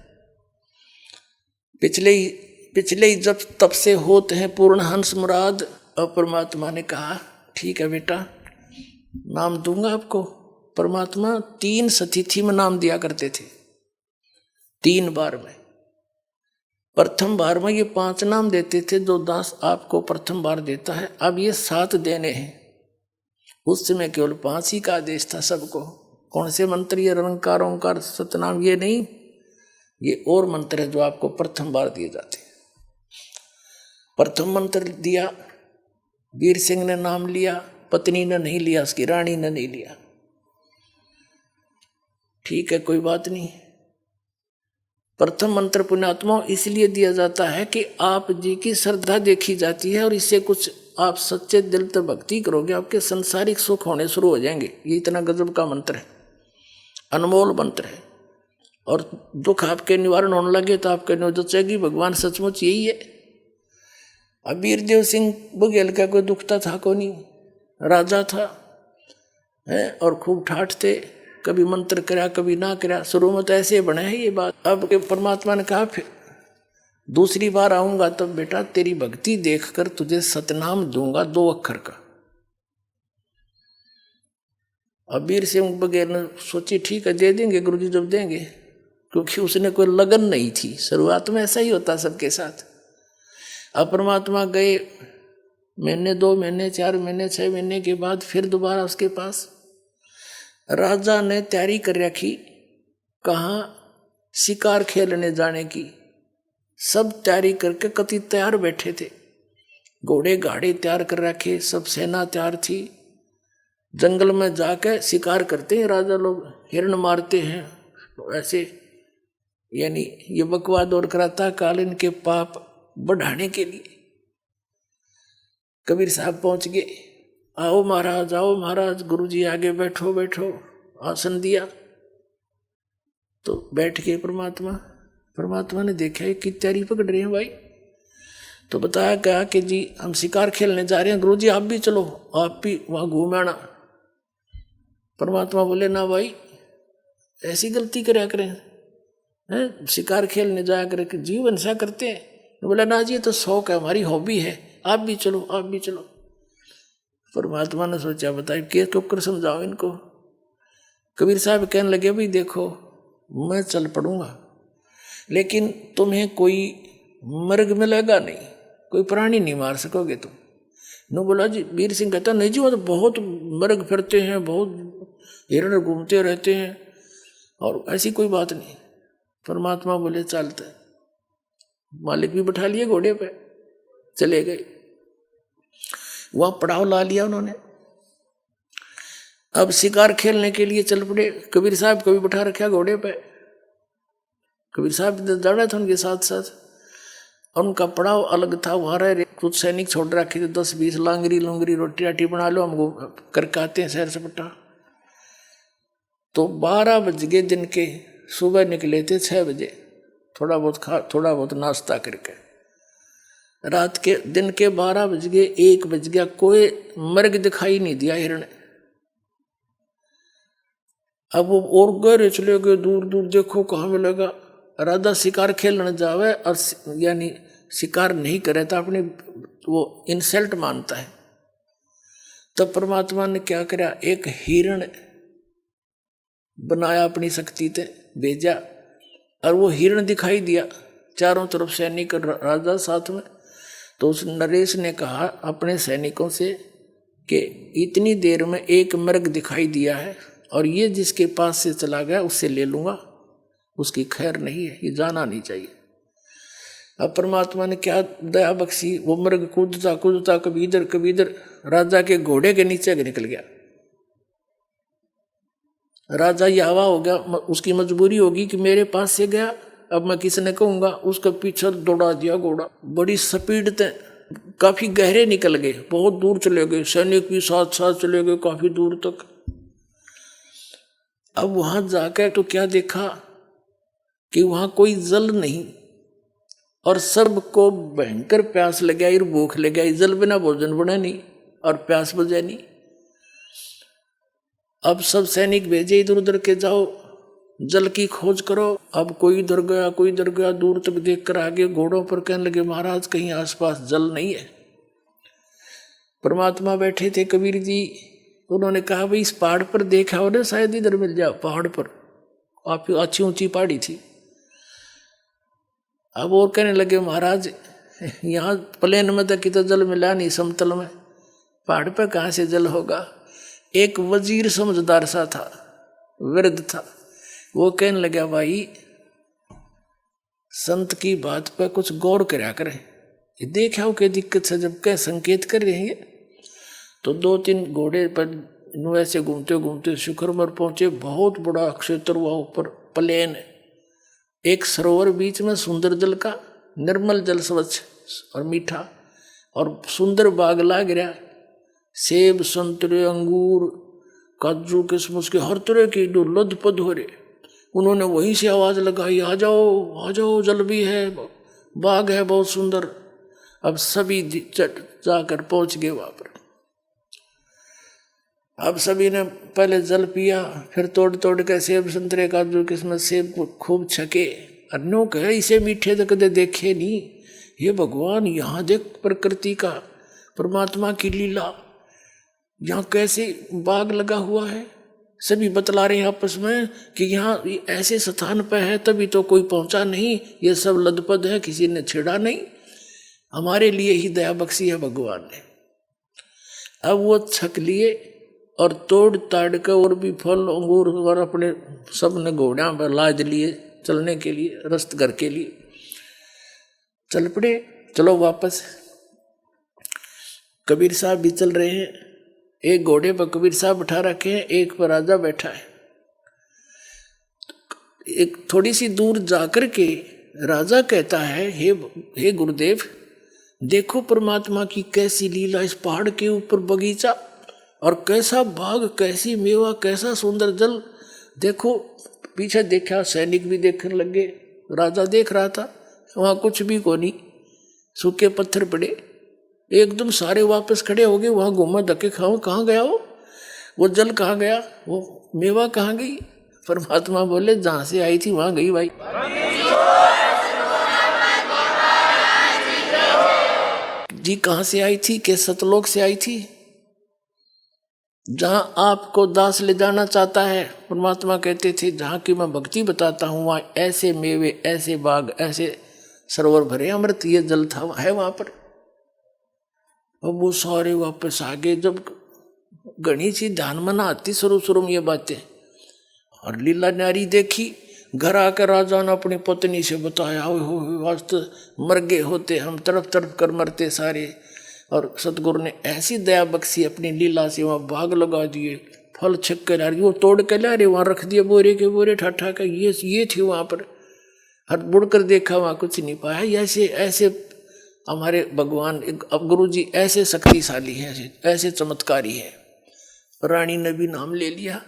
पिछले ही जब तब से होते हैं पूर्ण हंस मुराद। और परमात्मा ने कहा ठीक है बेटा, नाम दूंगा आपको। परमात्मा 3 सतिथि में नाम दिया करते थे, 3 बार में। प्रथम बार में ये 5 नाम देते थे जो दास आपको प्रथम बार देता है। अब ये 7 देने हैं। उस समय केवल 5 ही का आदेश था सबको। कौन से मंत्र? ये रंकार ओंकार सतनाम, ये नहीं, ये और मंत्र है जो आपको प्रथम बार दिए जाते हैं। प्रथम मंत्र दिया, वीर सिंह ने नाम लिया, पत्नी ने नहीं लिया, उसकी रानी ने नहीं लिया। ठीक है, कोई बात नहीं। प्रथम मंत्र पुण्यात्मा इसलिए दिया जाता है कि आप जी की श्रद्धा देखी जाती है और इससे कुछ आप सच्चे दिल से भक्ति करोगे, आपके संसारिक सुख होने शुरू हो जाएंगे। ये इतना गजब का मंत्र है, अनमोल मंत्र है। और दुख आपके निवारण होने लगे तो आपके नोचेगी भगवान सचमुच यही है। अब वीरदेव सिंह बघेल का कोई दुखता था को नहीं, राजा था है और खूब ठाठ थे, कभी मंत्र करा कभी ना करा। शुरू में तो ऐसे बने है ये बात। अब परमात्मा ने कहा फिर दूसरी बार आऊंगा तब बेटा तेरी भक्ति देखकर तुझे सतनाम दूंगा 2 अक्षर का। अब वीर सिंह बघेल ने सोची ठीक है दे देंगे गुरुजी जब देंगे, क्योंकि उसने कोई लगन नहीं थी। शुरुआत में ऐसा ही होता सबके साथ। अब परमात्मा गए, महीने 2 महीने 4 महीने 6 महीने के बाद फिर दोबारा उसके पास। राजा ने तैयारी कर रखी, कहाँ शिकार खेलने जाने की। सब तैयारी करके कति तैयार बैठे थे, घोड़े गाड़े तैयार कर रखे, सब सेना तैयार थी। जंगल में जाके शिकार करते हैं राजा लोग, हिरण मारते हैं ऐसे, यानी ये बकवाद और कराता काल इनके पाप बढ़ाने के लिए। कबीर साहब पहुंच गए, आओ महाराज गुरुजी आगे बैठो बैठो। आसन दिया तो बैठ गए परमात्मा ने देखा कि तैयारी पकड़ रहे हैं भाई। तो बताया क्या कि जी हम शिकार खेलने जा रहे हैं, गुरुजी आप भी चलो, आप भी वहां घूम आना। परमात्मा बोले ना भाई ऐसी गलती कराया करें हैं, शिकार खेलने जाया करें, जीवन सा करते हैं। बोला ना जी तो शौक है, हमारी हॉबी है, आप भी चलो। परमात्मा ने सोचा बताइए के तो कर समझाओ इनको। कबीर साहब कहने लगे भाई देखो मैं चल पड़ूंगा, लेकिन तुम्हें कोई मर्ग मिलेगा नहीं, कोई प्राणी नहीं मार सकोगे तुम। नो बोला जी, वीर सिंह कहता नहीं जी वो तो बहुत मर्ग फिरते हैं, बहुत हिरण घूमते रहते हैं और ऐसी कोई बात नहीं। परमात्मा बोले चलते। मालिक भी बैठा लिए घोड़े पे, चले गए। वहां पड़ाव ला लिया उन्होंने। अब शिकार खेलने के लिए चल पड़े। कबीर साहब को भी बैठा रखा घोड़े पे। कबीर साहब जाना था उनके साथ साथ, उनका पड़ाव अलग था। वहां रहे कुछ सैनिक छोड़ रखे थे, 10-20 लांगरी लुंगरी रोटी राटी बना लो, हम करके आते हैं शहर से पट्टा। तो 12 बज गए दिन के, सुबह निकले थे 6 बजे, थोड़ा बहुत नाश्ता करके। रात के दिन के 12 बज गए, 1 बज गया, कोई मर्ग दिखाई नहीं दिया हिरण। अब वो और गहरे चले गए, दूर दूर देखो कहाँ मिलेगा। राजा शिकार खेलने जावे और यानी शिकार नहीं करे तो अपने वो इंसल्ट मानता है। तब परमात्मा ने क्या करा, एक हिरण बनाया अपनी शक्ति से, भेजा और वो हिरण दिखाई दिया, चारों तरफ सैनिक राजा साथ में। तो उस नरेश ने कहा अपने सैनिकों से कि इतनी देर में एक मृग दिखाई दिया है और ये जिसके पास से चला गया उससे ले लूँगा, उसकी खैर नहीं है, ये जाना नहीं चाहिए। अब परमात्मा ने क्या दया बख्शी, वो मृग कूदता कूदता कभी इधर राजा के घोड़े के नीचे निकल गया। राजा यावा हो गया, उसकी मजबूरी होगी कि मेरे पास से गया, अब मैं किसने कहूँगा, उसका पीछे दौड़ा दिया घोड़ा। बड़ी स्पीड से काफी गहरे निकल गए, बहुत दूर चले गए, सैनिक भी साथ साथ चले गए काफी दूर तक। अब वहां जाकर तो क्या देखा कि वहां कोई जल नहीं और सबको भयंकर प्यास लग गया, भूख लग गया, जल बिना भोजन बना नहीं और प्यास बुझे नहीं। अब सब सैनिक भेजे इधर उधर के, जाओ जल की खोज करो। अब कोई इधर गया कोई इधर गया, दूर तक देख कर आगे घोड़ों पर कहने लगे महाराज कहीं आसपास जल नहीं है। परमात्मा बैठे थे कबीर जी, उन्होंने कहा भाई इस पहाड़ पर देखा हो ना, शायद इधर मिल जाओ। पहाड़ पर आप अच्छी ऊंची पहाड़ी थी। अब और कहने लगे महाराज यहाँ प्लेन में तो कितना जल मिला नहीं, समतल में, पहाड़ पर कहाँ से जल होगा। एक वजीर समझदार सा था, वृद्ध था, वो कहने लगा भाई संत की बात पर कुछ गौर करा करें, ये देखा हो क्या दिक्कत से, जब कह संकेत कर रहे हैं। तो 2-3 घोड़े पर ऐसे घूमते घूमते शिखर पर पहुंचे। बहुत बड़ा क्षेत्र हुआ, ऊपर प्लेन, एक सरोवर बीच में, सुंदर जल का, निर्मल जल, स्वच्छ और मीठा, और सुंदर बाग लाग रहा, सेब संतरे अंगूर काजू किशमिश के हर तरह की जो लदपद हो रहे। उन्होंने वहीं से आवाज लगाई, आ जाओ जल भी है, बाग है बहुत सुंदर। अब सभी जाकर पहुंच गए वहां पर। अब सभी ने पहले जल पिया, फिर तोड़ तोड़ के सेब संतरे काजू किस्मत सेब को खूब छके। अन्यों कहे इसे मीठे तो कदे देखे नहीं, ये भगवान यहाँ देख प्रकृति का, परमात्मा की लीला, यहाँ कैसे बाग लगा हुआ है। सभी बतला रहे हैं आपस में कि यहाँ ऐसे स्थान पर है तभी तो कोई पहुंचा नहीं, ये सब लदपद है, किसी ने छेड़ा नहीं, हमारे लिए ही दया बख्शी है भगवान ने। अब वो छक लिए और तोड़ ताड़ के और भी फल अंगूर और अपने सब ने घोड़ा पर लाद लिए चलने के लिए, रस्त घर के लिए चल पड़े। चलो वापस। कबीर साहब भी चल रहे हैं, एक घोड़े पर कबीर साहब बैठा रखे हैं, एक पर राजा बैठा है। एक थोड़ी सी दूर जाकर के राजा कहता है, हे गुरुदेव, देखो परमात्मा की कैसी लीला, इस पहाड़ के ऊपर बगीचा और कैसा बाग, कैसी मेवा, कैसा सुंदर जल। देखो पीछे देखा, सैनिक भी देखने लगे, राजा देख रहा था, वहाँ कुछ भी को नहीं, सूखे पत्थर पड़े। एकदम सारे वापस खड़े हो गए, वहाँ घूमा धक्के खाओ, कहाँ गया वो जल कहाँ गया, वो मेवा कहाँ गई। परमात्मा बोले जहाँ से आई थी वहाँ गई भाई। जी कहाँ से आई थी, के सतलोक से आई थी, जहाँ आपको दास ले जाना चाहता है। परमात्मा कहते थे जहाँ की मैं भक्ति बताता हूँ वहाँ ऐसे मेवे, ऐसे बाग, ऐसे सरोवर भरे, अमृत ये जल था है वहाँ पर। अब वो सारे वापस आ गए। जब घनी सी ध्यान में ना आती शुरू में ये बातें, और लीला नारी देखी, घर आकर राजा ने अपनी पत्नी से बताया, हो वास्तव मर गए होते हम, तड़प तड़प कर मरते सारे। और सतगुरु ने ऐसी दया बख्शी अपनी लीला से, वहाँ बाग लगा दिए, फल छक कर आ रही, वो तोड़ के ला रहे, वहाँ रख दिए बोरे के बोरे ठाठा का, ये थे वहाँ पर। हर मुड़ कर देखा वहाँ कुछ नहीं पाया। ऐसे हमारे भगवान, अब गुरु जी ऐसे शक्तिशाली हैं, ऐसे चमत्कारी है। रानी ने भी नाम ले लिया,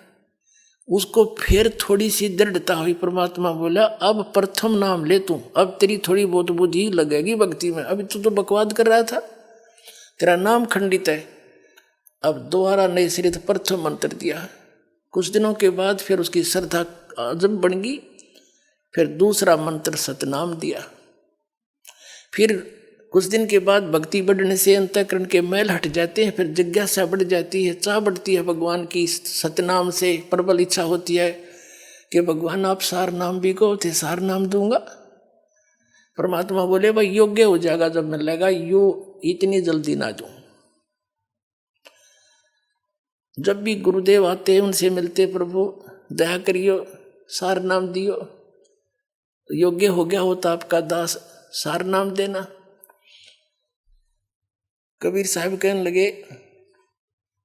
उसको फिर थोड़ी सी दृढ़ता हुई। परमात्मा बोला अब प्रथम नाम ले तू, अब तेरी थोड़ी बहुत बुद्धि लगेगी भक्ति में, अभी तू तो बकवाद कर रहा था, तेरा नाम खंडित है। अब दोबारा नए सिरे से प्रथम मंत्र दिया। कुछ दिनों के बाद फिर उसकी श्रद्धा जब बन गई, फिर दूसरा मंत्र सतनाम दिया। फिर कुछ दिन के बाद भक्ति बढ़ने से अंतःकरण के मैल हट जाते हैं, फिर जिज्ञासा बढ़ जाती है, चाह बढ़ती है भगवान की सतनाम से। प्रबल इच्छा होती है कि भगवान आप सार नाम भी को थे, सार नाम दूंगा। परमात्मा बोले भाई योग्य हो जाएगा जब मिलेगा, यो इतनी जल्दी ना दूं। जब भी गुरुदेव आते उनसे मिलते, प्रभु दया करियो, सार नाम दियो, योग्य हो गया हो तो आपका दास सार नाम देना। कबीर साहब कहने लगे,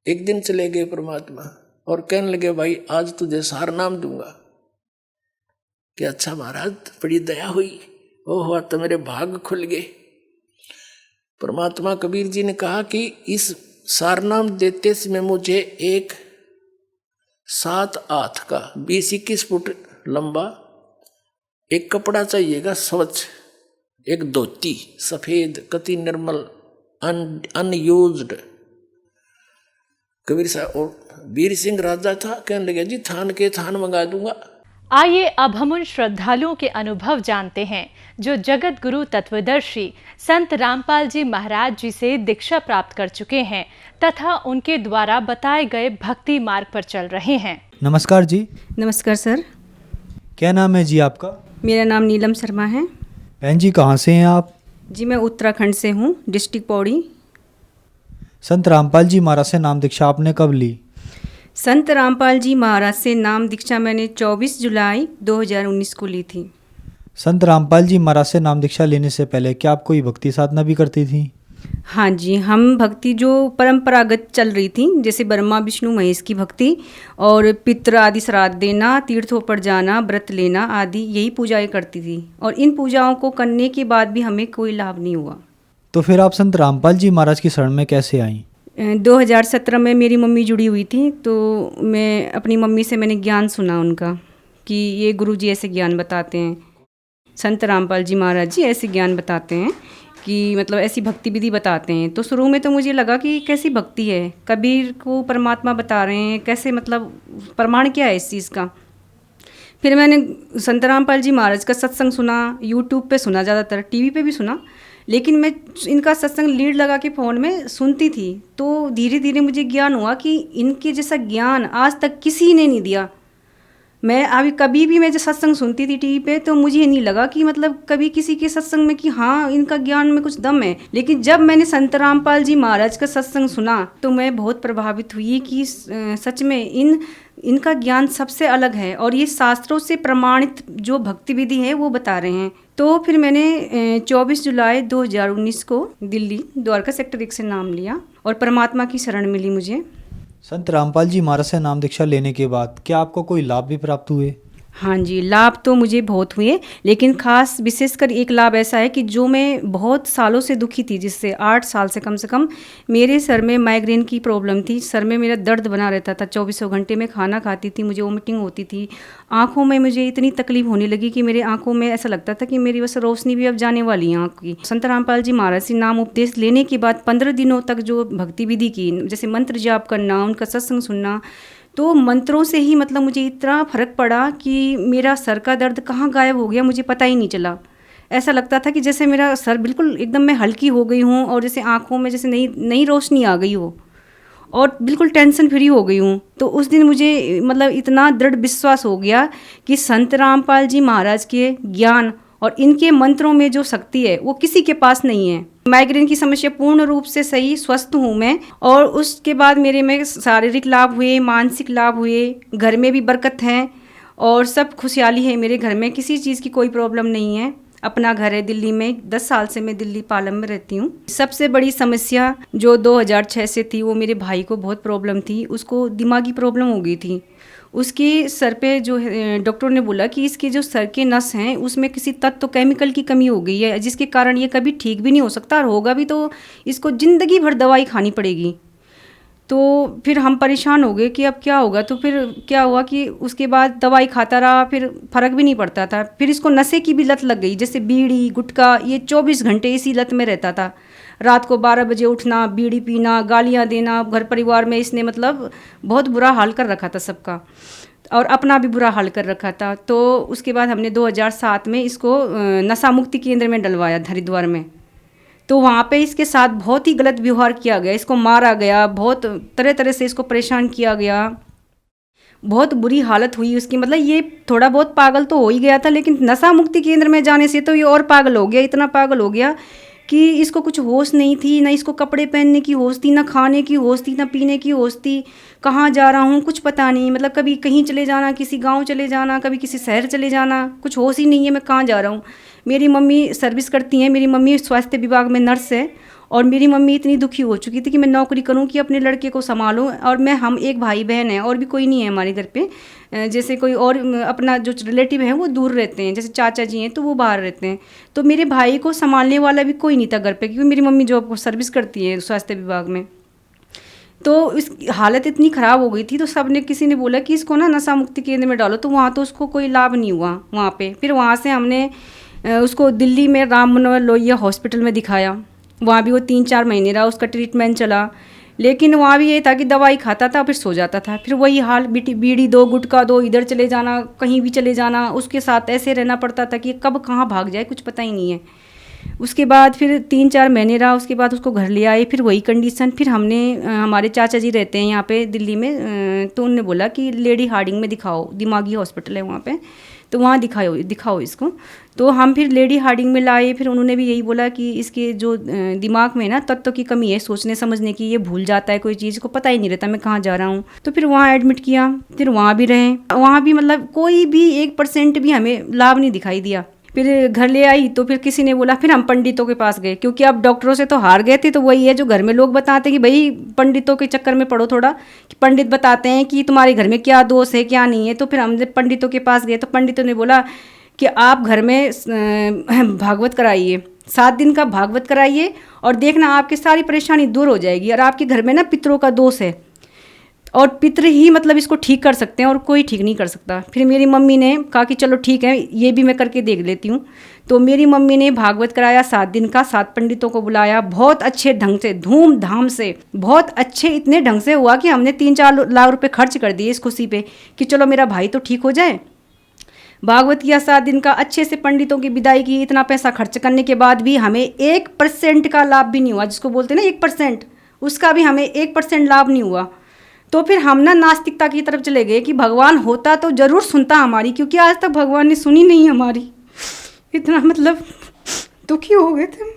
एक दिन चले गए परमात्मा और कहने लगे भाई आज तुझे सार नाम दूंगा। कि अच्छा महाराज बड़ी दया हुई, ओह तो मेरे भाग खुल गए। परमात्मा कबीर जी ने कहा कि इस सारनाम देते समय मुझे एक 7 हाथ का 20-21 फुट लंबा एक कपड़ा चाहिएगा स्वच्छ, एक धोती सफेद कति निर्मल अनयूज्ड। कबीर साहब और वीर सिंह राजा था, कहने लगे जी थान के थान मंगा दूंगा। आइए अब हम उन श्रद्धालुओं के अनुभव जानते हैं जो जगत गुरु तत्वदर्शी संत रामपाल जी महाराज जी से दीक्षा प्राप्त कर चुके हैं तथा उनके द्वारा बताए गए भक्ति मार्ग पर चल रहे हैं। नमस्कार जी। नमस्कार सर। क्या नाम है जी आपका? मेरा नाम नीलम शर्मा है। बहन जी कहाँ से हैं आप? जी मैं उत्तराखंड से हूँ, डिस्ट्रिक्ट पौड़ी। संत रामपाल जी महाराज से नाम दीक्षा आपने कब ली? संत रामपाल जी महाराज से नाम दीक्षा मैंने 24 जुलाई 2019 को ली थी। संत रामपाल जी महाराज से नाम दीक्षा लेने से पहले क्या आप कोई भक्ति साधना भी करती थी? हाँ जी, हम भक्ति जो परंपरागत चल रही थी, जैसे ब्रह्मा विष्णु महेश की भक्ति और पितृ आदि श्राद्ध देना, तीर्थों पर जाना, व्रत लेना आदि, यही पूजाएं करती थी। और इन पूजाओं को करने के बाद भी हमें कोई लाभ नहीं हुआ। तो फिर आप संत रामपाल जी महाराज की शरण में कैसे आई? 2017 में मेरी मम्मी जुड़ी हुई थी, तो मैं अपनी मम्मी से मैंने ज्ञान सुना उनका कि ये गुरु जी ऐसे ज्ञान बताते हैं, संत रामपाल जी महाराज जी ऐसे ज्ञान बताते हैं कि मतलब ऐसी भक्ति विधि बताते हैं। तो शुरू में तो मुझे लगा कि कैसी भक्ति है, कबीर को परमात्मा बता रहे हैं, कैसे मतलब प्रमाण क्या है इस चीज़ का। फिर मैंने संत रामपाल जी महाराज का सत्संग सुना, यूट्यूब पे सुना, ज़्यादातर टीवी पे भी सुना, लेकिन मैं इनका सत्संग लीड लगा के फ़ोन में सुनती थी। तो धीरे धीरे मुझे ज्ञान हुआ कि इनके जैसा ज्ञान आज तक किसी ने नहीं दिया। मैं अभी कभी भी मैं जब सत्संग सुनती थी टीवी पे तो मुझे नहीं लगा कि मतलब कभी किसी के सत्संग में कि हाँ इनका ज्ञान में कुछ दम है। लेकिन जब मैंने संत रामपाल जी महाराज का सत्संग सुना तो मैं बहुत प्रभावित हुई कि सच में इनका ज्ञान सबसे अलग है और ये शास्त्रों से प्रमाणित जो भक्ति विधि है वो बता रहे हैं। तो फिर मैंने 24 जुलाई 2019 को दिल्ली द्वारका सेक्टर 1 से नाम लिया और परमात्मा की शरण मिली मुझे। संत रामपाल जी महाराज से नाम दीक्षा लेने के बाद क्या आपको कोई लाभ भी प्राप्त हुए? हाँ जी, लाभ तो मुझे बहुत हुए, लेकिन खास विशेषकर एक लाभ ऐसा है कि जो मैं बहुत सालों से दुखी थी, जिससे 8 साल से कम मेरे सर में माइग्रेन की प्रॉब्लम थी। सर में मेरा दर्द बना रहता था 24 घंटे में, खाना खाती थी मुझे वोमिटिंग होती थी, आँखों में मुझे इतनी तकलीफ होने लगी कि मेरे आँखों में ऐसा लगता था कि मेरी बस रोशनी भी अब जाने वाली है आँख की। संत रामपाल जी महाराज से नाम उपदेश लेने के बाद 15 दिनों तक जो भक्ति विधि की, जैसे मंत्र जाप करना, उनका सत्संग सुनना, तो मंत्रों से ही मतलब मुझे इतना फ़र्क पड़ा कि मेरा सर का दर्द कहाँ गायब हो गया मुझे पता ही नहीं चला। ऐसा लगता था कि जैसे मेरा सर बिल्कुल एकदम मैं हल्की हो गई हूँ और जैसे आँखों में जैसे नई रोशनी आ गई हो और बिल्कुल टेंशन फ्री हो गई हूँ। तो उस दिन मुझे मतलब इतना दृढ़ विश्वास हो गया कि संत रामपाल जी महाराज के ज्ञान और इनके मंत्रों में जो शक्ति है वो किसी के पास नहीं है। माइग्रेन की समस्या पूर्ण रूप से सही स्वस्थ हूँ मैं, और उसके बाद मेरे में शारीरिक लाभ हुए, मानसिक लाभ हुए, घर में भी बरकत है और सब खुशहाली है मेरे घर में, किसी चीज़ की कोई प्रॉब्लम नहीं है। अपना घर है दिल्ली में, 10 साल से मैं दिल्ली पालम में रहती हूँ। सबसे बड़ी समस्या जो 2006 से थी वो मेरे भाई को बहुत प्रॉब्लम थी, उसको दिमागी प्रॉब्लम हो गई थी। उसके सर पे जो डॉक्टर ने बोला कि इसके जो सर के नस हैं उसमें किसी तत्व केमिकल की कमी हो गई है, जिसके कारण ये कभी ठीक भी नहीं हो सकता, और होगा भी तो इसको ज़िंदगी भर दवाई खानी पड़ेगी। तो फिर हम परेशान हो गए कि अब क्या होगा। तो फिर क्या हुआ कि उसके बाद दवाई खाता रहा, फिर फ़र्क भी नहीं पड़ता था। फिर इसको नशे की भी लत लग गई, जैसे बीड़ी गुटखा, ये 24 घंटे इसी लत में रहता था। रात को 12 बजे उठना, बीड़ी पीना, गालियां देना, घर परिवार में इसने मतलब बहुत बुरा हाल कर रखा था सबका, और अपना भी बुरा हाल कर रखा था। तो उसके बाद हमने 2007 में इसको नशा मुक्ति केंद्र में डलवाया हरिद्वार में। तो वहाँ पे इसके साथ बहुत ही गलत व्यवहार किया गया, इसको मारा गया, बहुत तरह तरह से इसको परेशान किया गया, बहुत बुरी हालत हुई उसकी। मतलब ये थोड़ा बहुत पागल तो हो ही गया था, लेकिन नशा मुक्ति केंद्र में जाने से तो ये और पागल हो गया, इतना पागल हो गया कि इसको कुछ होश नहीं थी, ना इसको कपड़े पहनने की होश थी, ना खाने की होश थी, ना पीने की होश थी। कहाँ जा रहा हूँ कुछ पता नहीं, मतलब कभी कहीं चले जाना, किसी गांव चले जाना, कभी किसी शहर चले जाना, कुछ होश ही नहीं है मैं कहाँ जा रहा हूँ। मेरी मम्मी सर्विस करती हैं, मेरी मम्मी स्वास्थ्य विभाग में नर्स है, और मेरी मम्मी इतनी दुखी हो चुकी थी कि मैं नौकरी करूं कि अपने लड़के को संभालूं, और हम एक भाई बहन हैं और भी कोई नहीं है हमारे घर पे। जैसे कोई और अपना जो रिलेटिव है वो दूर रहते हैं, जैसे चाचा जी हैं तो वो बाहर रहते हैं, तो मेरे भाई को संभालने वाला भी कोई नहीं था घर पे, क्योंकि मेरी मम्मी जॉब सर्विस करती है स्वास्थ्य विभाग में। तो इस हालत इतनी ख़राब हो गई थी, तो सब ने किसी ने बोला कि इसको ना नशा मुक्ति केंद्र में डालो, तो वहाँ तो उसको कोई लाभ नहीं हुआ वहाँ पे। फिर वहाँ से हमने उसको दिल्ली में राम मनोहर लोहिया हॉस्पिटल में दिखाया, वहाँ भी वो 3-4 महीने रहा, उसका ट्रीटमेंट चला, लेकिन वहाँ भी ये था कि दवाई खाता था फिर सो जाता था, फिर वही हाल, बीड़ी दो, गुटखा दो, इधर चले जाना, कहीं भी चले जाना, उसके साथ ऐसे रहना पड़ता था कि कब कहाँ भाग जाए कुछ पता ही नहीं है। उसके बाद फिर 3-4 महीने रहा, उसके बाद उसको घर ले आए, फिर वही कंडीशन। फिर हमने हमारे चाचा जी रहते हैं यहाँ पे दिल्ली में, तो उन्होंने बोला कि लेडी हार्डिंग में दिखाओ, दिमागी हॉस्पिटल है वहाँ पे, तो वहाँ दिखाओ इसको। तो हम फिर लेडी हार्डिंग में लाए, फिर उन्होंने भी यही बोला कि इसके जो दिमाग में ना तत्व की कमी है, सोचने समझने की, ये भूल जाता है कोई चीज़ को, पता ही नहीं रहता मैं कहाँ जा रहा हूँ। तो फिर वहाँ एडमिट किया, फिर वहाँ भी रहे, वहाँ भी मतलब कोई भी 1% भी हमें लाभ नहीं दिखाई दिया। फिर घर ले आई तो फिर किसी ने बोला, फिर हम पंडितों के पास गए, क्योंकि अब डॉक्टरों से तो हार गए थे। तो वही है जो घर में लोग बताते हैं कि भाई पंडितों के चक्कर में पड़ो थोड़ा, कि पंडित बताते हैं कि तुम्हारे घर में क्या दोष है क्या नहीं है। तो फिर हम जब पंडितों के पास गए तो पंडितों ने बोला कि आप घर में भागवत कराइए, 7 दिन का भागवत कराइए, और देखना आपकी सारी परेशानी दूर हो जाएगी, और आपके घर में ना पितरों का दोष है, और पितर ही मतलब इसको ठीक कर सकते हैं और कोई ठीक नहीं कर सकता। फिर मेरी मम्मी ने कहा कि चलो ठीक है, ये भी मैं करके देख लेती हूँ। तो मेरी मम्मी ने भागवत कराया 7 दिन का, 7 पंडितों को बुलाया, बहुत अच्छे ढंग से, धूमधाम से, बहुत अच्छे इतने ढंग से हुआ कि हमने 3-4 लाख रुपए खर्च कर दिए इस खुशी पे कि चलो मेरा भाई तो ठीक हो जाए। भागवत किया 7 दिन का, अच्छे से पंडितों की विदाई की। इतना पैसा खर्च करने के बाद भी हमें 1% का लाभ भी नहीं हुआ, जिसको बोलते हैं ना 1%, उसका भी हमें 1% लाभ नहीं हुआ। तो फिर हम ना नास्तिकता की तरफ चले गए कि भगवान होता तो ज़रूर सुनता हमारी, क्योंकि आज तक भगवान ने सुनी नहीं हमारी। इतना मतलब दुखी हो गए थे।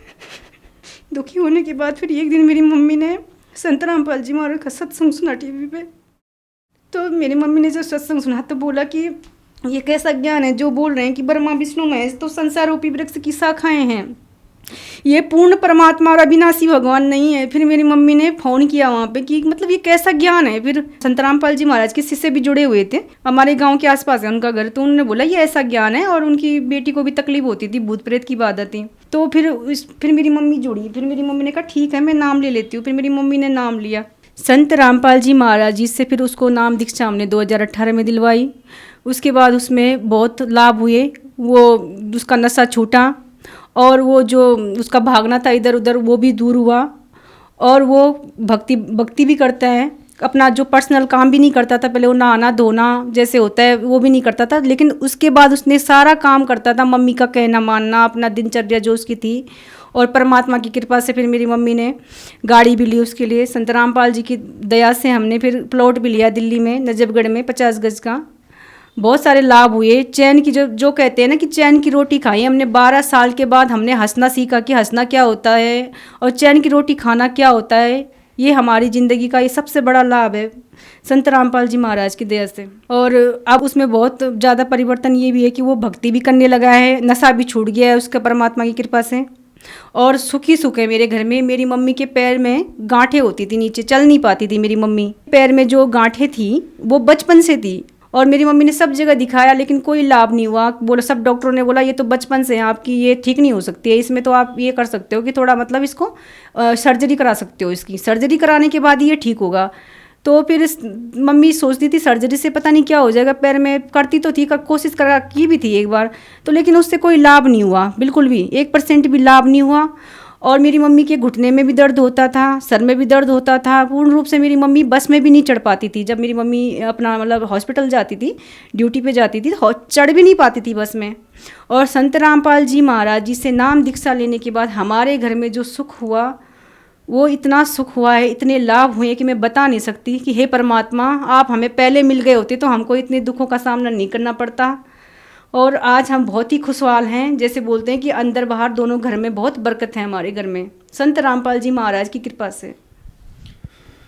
दुखी होने के बाद फिर एक दिन मेरी मम्मी ने संत रामपाल जी महाराज का सत्संग सुना टीवी पे। तो मेरी मम्मी ने जब सत्संग सुना तो बोला कि ये कैसा ज्ञान है जो बोल रहे हैं कि ब्रह्मा विष्णु महेश तो संसार रूपी वृक्ष की शाखाएं हैं, ये पूर्ण परमात्मा और अविनाशी भगवान नहीं है। फिर मेरी मम्मी ने फ़ोन किया वहाँ पे कि मतलब ये कैसा ज्ञान है। फिर संत रामपाल जी महाराज के शिष्य भी जुड़े हुए थे, हमारे गांव के आसपास है उनका घर, तो उन्होंने बोला ये ऐसा ज्ञान है, और उनकी बेटी को भी तकलीफ होती थी, भूत प्रेत की बात थी। तो फिर मेरी मम्मी जुड़ी, फिर मेरी मम्मी ने कहा ठीक है मैं नाम ले लेती हूँ। फिर मेरी मम्मी ने नाम लिया संत रामपाल जी महाराज जी से, फिर उसको नाम दीक्षा हमने 2018 में दिलवाई। उसके बाद उसमें बहुत लाभ हुए, वो उसका नशा छूटा, और वो जो उसका भागना था इधर उधर वो भी दूर हुआ, और वो भक्ति भी करता है, अपना जो पर्सनल काम भी नहीं करता था पहले, वो नहाना धोना जैसे होता है वो भी नहीं करता था, लेकिन उसके बाद उसने सारा काम करता था, मम्मी का कहना मानना, अपना दिनचर्या जो उसकी थी। और परमात्मा की कृपा से फिर मेरी मम्मी ने गाड़ी भी ली उसके लिए, संत रामपाल जी की दया से हमने फिर प्लॉट भी लिया दिल्ली में नजफगढ़ में 50 गज का। बहुत सारे लाभ हुए। चैन की जो कहते हैं ना कि चैन की रोटी खाई हमने, 12 साल के बाद हमने हंसना सीखा कि हंसना क्या होता है और चैन की रोटी खाना क्या होता है। ये हमारी ज़िंदगी का ये सबसे बड़ा लाभ है संत रामपाल जी महाराज की दया से। और अब उसमें बहुत ज़्यादा परिवर्तन ये भी है कि वो भक्ति भी करने लगा है, नशा भी छूट गया है उसका परमात्मा की कृपा से, और सुखी सुख है मेरे घर में। मेरी मम्मी के पैर में गांठें होती थी, नीचे चल नहीं पाती थी मेरी मम्मी, पैर में जो गांठें थी वो बचपन से थी, और मेरी मम्मी ने सब जगह दिखाया लेकिन कोई लाभ नहीं हुआ। बोला सब डॉक्टरों ने बोला ये तो बचपन से है आपकी, ये ठीक नहीं हो सकती है, इसमें तो आप ये कर सकते हो कि थोड़ा मतलब इसको सर्जरी करा सकते हो, इसकी सर्जरी कराने के बाद ये ठीक होगा। तो फिर मम्मी सोचती थी सर्जरी से पता नहीं क्या हो जाएगा पैर में, करती तो थी, कोशिश करा की भी थी एक बार तो, लेकिन उससे कोई लाभ नहीं हुआ, बिल्कुल भी 1% भी लाभ नहीं हुआ। और मेरी मम्मी के घुटने में भी दर्द होता था, सर में भी दर्द होता था। पूर्ण रूप से मेरी मम्मी बस में भी नहीं चढ़ पाती थी। जब मेरी मम्मी अपना मतलब हॉस्पिटल जाती थी, ड्यूटी पे जाती थी, चढ़ भी नहीं पाती थी बस में। और संत रामपाल जी महाराज जी से नाम दीक्षा लेने के बाद हमारे घर में जो सुख हुआ, वो इतना सुख हुआ है, इतने लाभ हुए कि मैं बता नहीं सकती कि हे परमात्मा, आप हमें पहले मिल गए होते तो हमको इतने दुखों का सामना नहीं करना पड़ता। और आज हम बहुत ही खुशहाल हैं। जैसे बोलते हैं कि अंदर बाहर दोनों घर में बहुत बरकत है हमारे घर में, संत रामपाल जी महाराज की कृपा से।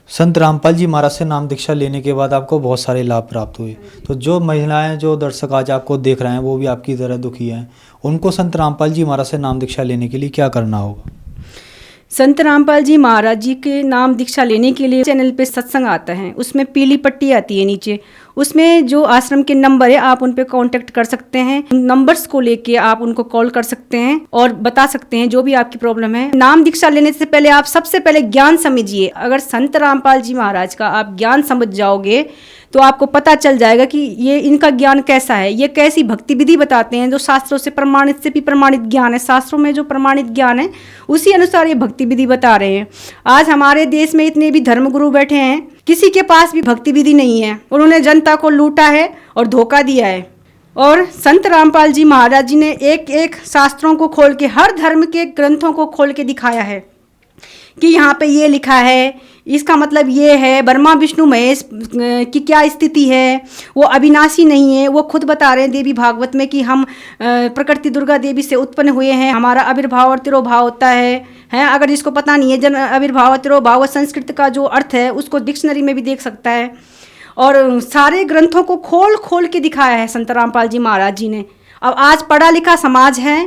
संत रामपाल जी महाराज से नाम दीक्षा लेने के बाद आपको बहुत सारे लाभ प्राप्त हुए। तो जो महिलाएं, जो दर्शक आज आपको देख रहे हैं, वो भी आपकी तरह दुखी हैं, उनको संत रामपाल जी महाराज से नाम दीक्षा लेने के लिए क्या करना होगा? संत रामपाल जी महाराज जी के नाम दीक्षा लेने के लिए चैनल पे सत्संग आता है, उसमें पीली पट्टी आती है नीचे, उसमें जो आश्रम के नंबर है आप उन पे कांटेक्ट कर सकते हैं। उन नंबर्स को लेके आप उनको कॉल कर सकते हैं और बता सकते हैं जो भी आपकी प्रॉब्लम है। नाम दीक्षा लेने से पहले आप सबसे पहले ज्ञान समझिए। अगर संत रामपाल जी महाराज का आप ज्ञान समझ जाओगे तो आपको पता चल जाएगा कि ये इनका ज्ञान कैसा है, ये कैसी भक्ति विधि बताते हैं जो शास्त्रों से प्रमाणित से भी प्रमाणित ज्ञान है। शास्त्रों में जो प्रमाणित ज्ञान है उसी अनुसार ये भक्ति विधि बता रहे हैं। आज हमारे देश में इतने भी धर्मगुरु बैठे हैं, किसी के पास भी भक्ति विधि नहीं है। उन्होंने जनता को लूटा है और धोखा दिया है। और संत रामपाल जी महाराज जी ने एक एक शास्त्रों को खोल के, हर धर्म के ग्रंथों को खोल के दिखाया है कि यहाँ पे ये लिखा है, इसका मतलब ये है। ब्रह्मा विष्णु महेश की क्या स्थिति है, वो अविनाशी नहीं है। वो खुद बता रहे हैं देवी भागवत में कि हम प्रकृति दुर्गा देवी से उत्पन्न हुए हैं, हमारा आविर्भाव और तिरोभाव होता है। अगर इसको पता नहीं है, जन आविर्भाव और तिरोभाव संस्कृत का जो अर्थ है उसको डिक्शनरी में भी देख सकता है। और सारे ग्रंथों को खोल खोल के दिखाया है संत रामपाल जी महाराज जी ने। अब आज पढ़ा लिखा समाज है,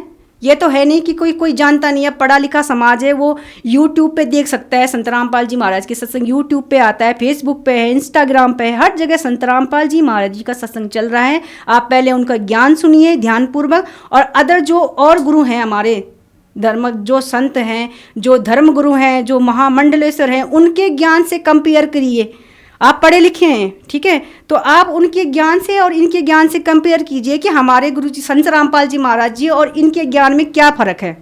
ये तो है नहीं कि कोई जानता नहीं है। पढ़ा लिखा समाज है, वो यूट्यूब पे देख सकता है। संत रामपाल जी महाराज के सत्संग यूट्यूब पे आता है, फेसबुक पे है, इंस्टाग्राम पे है, हर जगह संत रामपाल जी महाराज जी का सत्संग चल रहा है। आप पहले उनका ज्ञान सुनिए ध्यानपूर्वक, और अदर जो और गुरु हैं हमारे धर्म, जो संत हैं, जो धर्म गुरु हैं, जो महामंडलेश्वर हैं, उनके ज्ञान से कंपेयर करिए। आप पढ़े लिखे हैं, ठीक है, तो आप उनके ज्ञान से और इनके ज्ञान से कंपेयर कीजिए कि हमारे गुरु जी संत रामपाल जी महाराज जी और इनके ज्ञान में क्या फ़र्क है।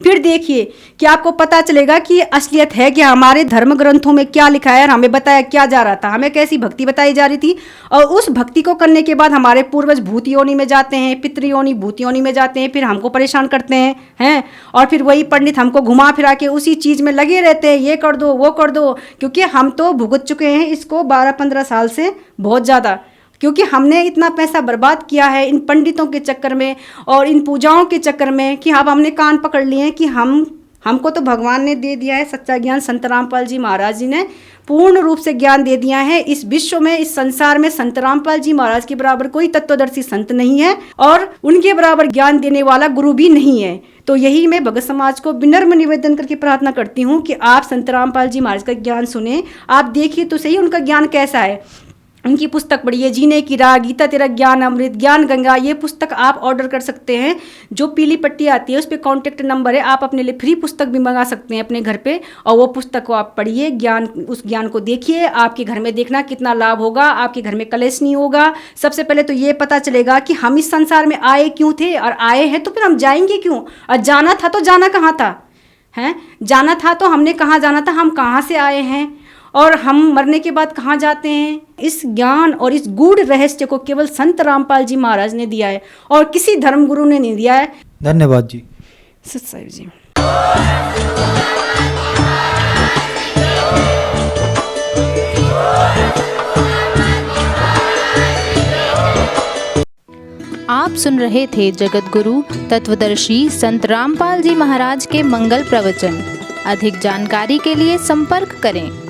फिर देखिए कि आपको पता चलेगा कि असलियत है कि हमारे धर्म ग्रंथों में क्या लिखा है और हमें बताया क्या जा रहा था, हमें कैसी भक्ति बताई जा रही थी। और उस भक्ति को करने के बाद हमारे पूर्वज भूत योनि में जाते हैं, पितृयोनि भूत योनि में जाते हैं, फिर हमको परेशान करते हैं और फिर वही पंडित हमको घुमा फिरा के उसी चीज़ में लगे रहते हैं, ये कर दो वो कर दो। क्योंकि हम तो भुगत चुके हैं इसको 12-15 साल से बहुत ज़्यादा, क्योंकि हमने इतना पैसा बर्बाद किया है इन पंडितों के चक्कर में और इन पूजाओं के चक्कर में कि अब हमने कान पकड़ लिए हैं कि हमको तो भगवान ने दे दिया है सच्चा ज्ञान। संत रामपाल जी महाराज जी ने पूर्ण रूप से ज्ञान दे दिया है। इस विश्व में, इस संसार में संत रामपाल जी महाराज के बराबर कोई तत्वदर्शी संत नहीं है और उनके बराबर ज्ञान देने वाला गुरु भी नहीं है। तो यही मैं भगत समाज को विनम्र निवेदन करके प्रार्थना करती हूँ कि आप संत रामपाल जी महाराज का ज्ञान सुने, आप देखिए तो सही उनका ज्ञान कैसा है। उनकी पुस्तक पढ़िए, जीने की राह, गीता तेरा ज्ञान अमृत, ज्ञान गंगा, ये पुस्तक आप ऑर्डर कर सकते हैं। जो पीली पट्टी आती है उस पर कॉन्टेक्ट नंबर है, आप अपने लिए फ्री पुस्तक भी मंगा सकते हैं अपने घर पे, और वो पुस्तक को आप पढ़िए, उस ज्ञान को देखिए। आपके घर में देखना कितना लाभ होगा, आपके घर में कलेश नहीं होगा। सबसे पहले तो ये पता चलेगा कि हम इस संसार में आए क्यों थे, और आए हैं तो फिर हम जाएंगे क्यों, और जाना था तो जाना कहाँ था, जाना था तो हमने कहाँ जाना था, हम कहाँ से आए हैं और हम मरने के बाद कहाँ जाते हैं। इस ज्ञान और इस गूढ़ रहस्य को केवल संत रामपाल जी महाराज ने दिया है और किसी धर्मगुरु ने नहीं दिया है। धन्यवाद जी। सत्साई जी। आप सुन रहे थे जगत गुरु तत्वदर्शी संत रामपाल जी महाराज के मंगल प्रवचन। अधिक जानकारी के लिए संपर्क करें